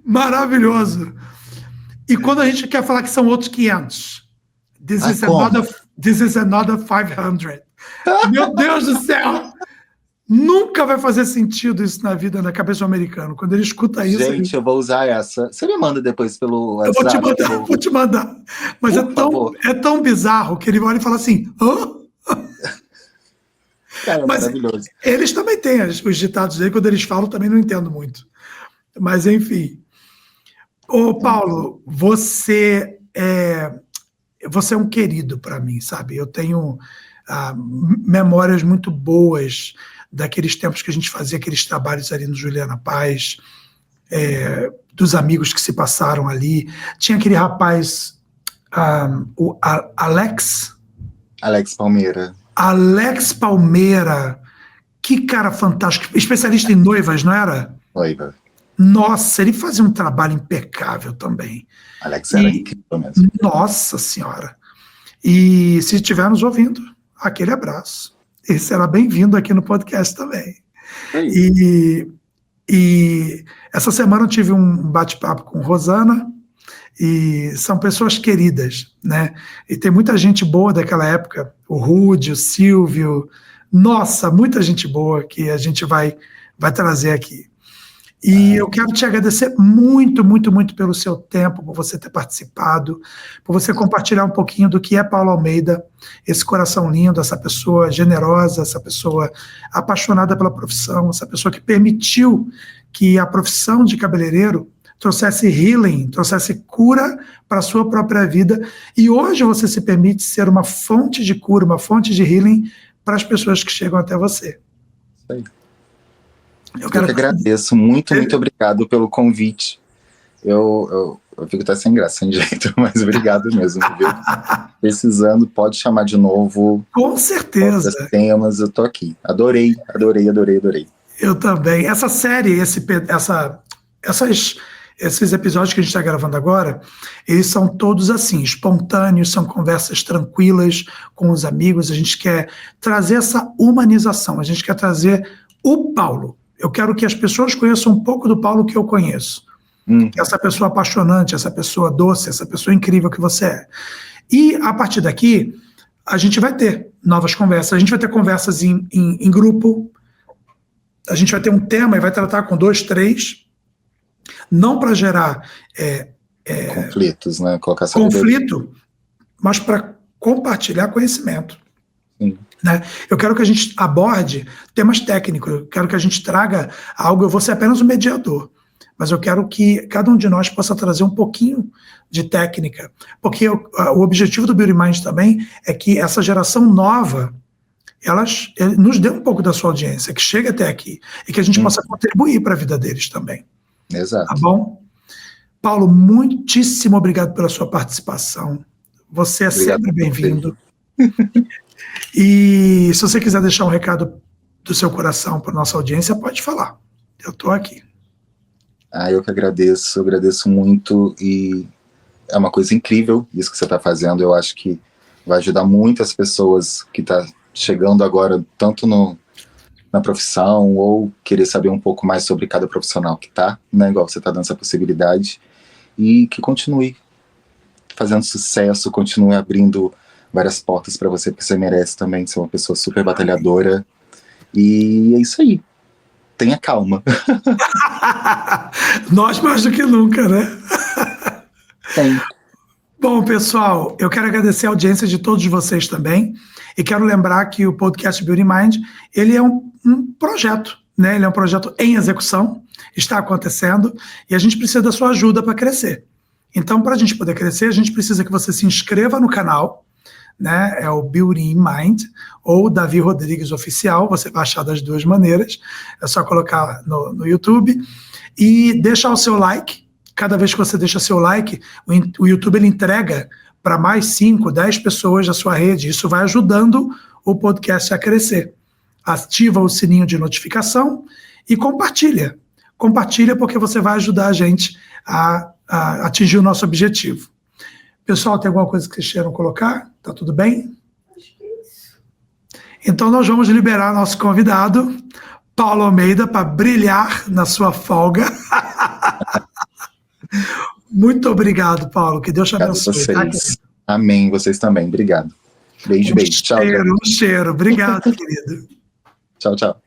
Maravilhoso. E quando a gente quer falar que são outros 500, this is another 500. Meu Deus do céu! Nunca vai fazer sentido isso na vida, na cabeça do americano. Quando ele escuta isso... Gente, eu vou usar essa. Você me manda depois pelo WhatsApp. Eu vou te mandar. Mas é tão bizarro que ele olha e fala assim... Hã? Cara, mas maravilhoso. Eles também têm os ditados dele, quando eles falam, também não entendo muito. Mas, enfim... Ô, Paulo, você é um querido para mim, sabe? Eu tenho memórias muito boas daqueles tempos que a gente fazia aqueles trabalhos ali no Juliana Paz, dos amigos que se passaram ali. Tinha aquele rapaz, o Alex Palmeira. Alex Palmeira, que cara fantástico, especialista em noivas, não era? Noiva. Nossa, ele fazia um trabalho impecável também. Alex era incrível mesmo. Nossa Senhora. E se estiver nos ouvindo, aquele abraço. Ele será bem-vindo aqui no podcast também. E E essa semana eu tive um bate-papo com Rosana, e são pessoas queridas, né? E tem muita gente boa daquela época, o Rude, o Silvio, nossa, muita gente boa que a gente vai trazer aqui. E eu quero te agradecer muito, muito, muito pelo seu tempo, por você ter participado, por você compartilhar um pouquinho do que é Paulo Almeida, esse coração lindo, essa pessoa generosa, essa pessoa apaixonada pela profissão, essa pessoa que permitiu que a profissão de cabeleireiro trouxesse healing, trouxesse cura para a sua própria vida. E hoje você se permite ser uma fonte de cura, uma fonte de healing para as pessoas que chegam até você. Isso aí. Eu que agradeço, muito obrigado pelo convite. Eu fico até sem graça, sem jeito, mas obrigado mesmo, viu? Precisando, pode chamar de novo. Com certeza. Temas, eu tô aqui. Adorei. Eu também. Essa série, esses episódios que a gente está gravando agora, eles são todos assim, espontâneos, são conversas tranquilas com os amigos. A gente quer trazer essa humanização, a gente quer trazer o Paulo. Eu quero que as pessoas conheçam um pouco do Paulo que eu conheço. Essa pessoa apaixonante, essa pessoa doce, essa pessoa incrível que você é. E, a partir daqui, a gente vai ter novas conversas. A gente vai ter conversas em grupo. A gente vai ter um tema e vai tratar com 2, 3. Não para gerar conflitos, né? Colocar conflito, mas para compartilhar conhecimento. Sim. Né? Eu quero que a gente aborde temas técnicos, eu quero que a gente traga algo, eu vou ser apenas um mediador, mas eu quero que cada um de nós possa trazer um pouquinho de técnica, porque o objetivo do Beauty Mind também é que essa geração nova, nos dê um pouco da sua audiência, que chegue até aqui, e que a gente possa contribuir para a vida deles também. Exato. Tá bom? Paulo, muitíssimo obrigado pela sua participação. Você é sempre bem-vindo. E se você quiser deixar um recado do seu coração para nossa audiência, pode falar. Eu estou aqui. Eu que agradeço muito, e é uma coisa incrível isso que você está fazendo. Eu acho que vai ajudar muitas pessoas que estão chegando agora, tanto na profissão, ou querer saber um pouco mais sobre cada profissional que está, né, igual você está dando essa possibilidade, e que continue fazendo sucesso, continue abrindo várias portas para você, porque você merece também ser uma pessoa super batalhadora. E é isso aí. Tenha calma. Nós mais do que nunca, né? Tem. Bom, pessoal, eu quero agradecer a audiência de todos vocês também, e quero lembrar que o podcast Beauty Mind, ele é um projeto, né? Ele é um projeto em execução, está acontecendo, e a gente precisa da sua ajuda para crescer. Então, para a gente poder crescer, a gente precisa que você se inscreva no canal, né? É o Beauty Mind, ou Davi Rodrigues Oficial, você vai achar das duas maneiras, é só colocar no YouTube, e deixar o seu like. Cada vez que você deixa seu like, o YouTube ele entrega para mais 5, 10 pessoas da sua rede. Isso vai ajudando o podcast a crescer. Ativa o sininho de notificação e compartilha. Compartilha, porque você vai ajudar a gente a atingir o nosso objetivo. Pessoal, tem alguma coisa que vocês queiram colocar? Tá tudo bem? Acho que é isso. Então nós vamos liberar nosso convidado, Paulo Almeida, para brilhar na sua folga. Muito obrigado, Paulo. Que Deus te abençoe. Vocês. Amém. Vocês também. Obrigado. Beijo. Tchau. Um cheiro. Obrigado, querido. Tchau.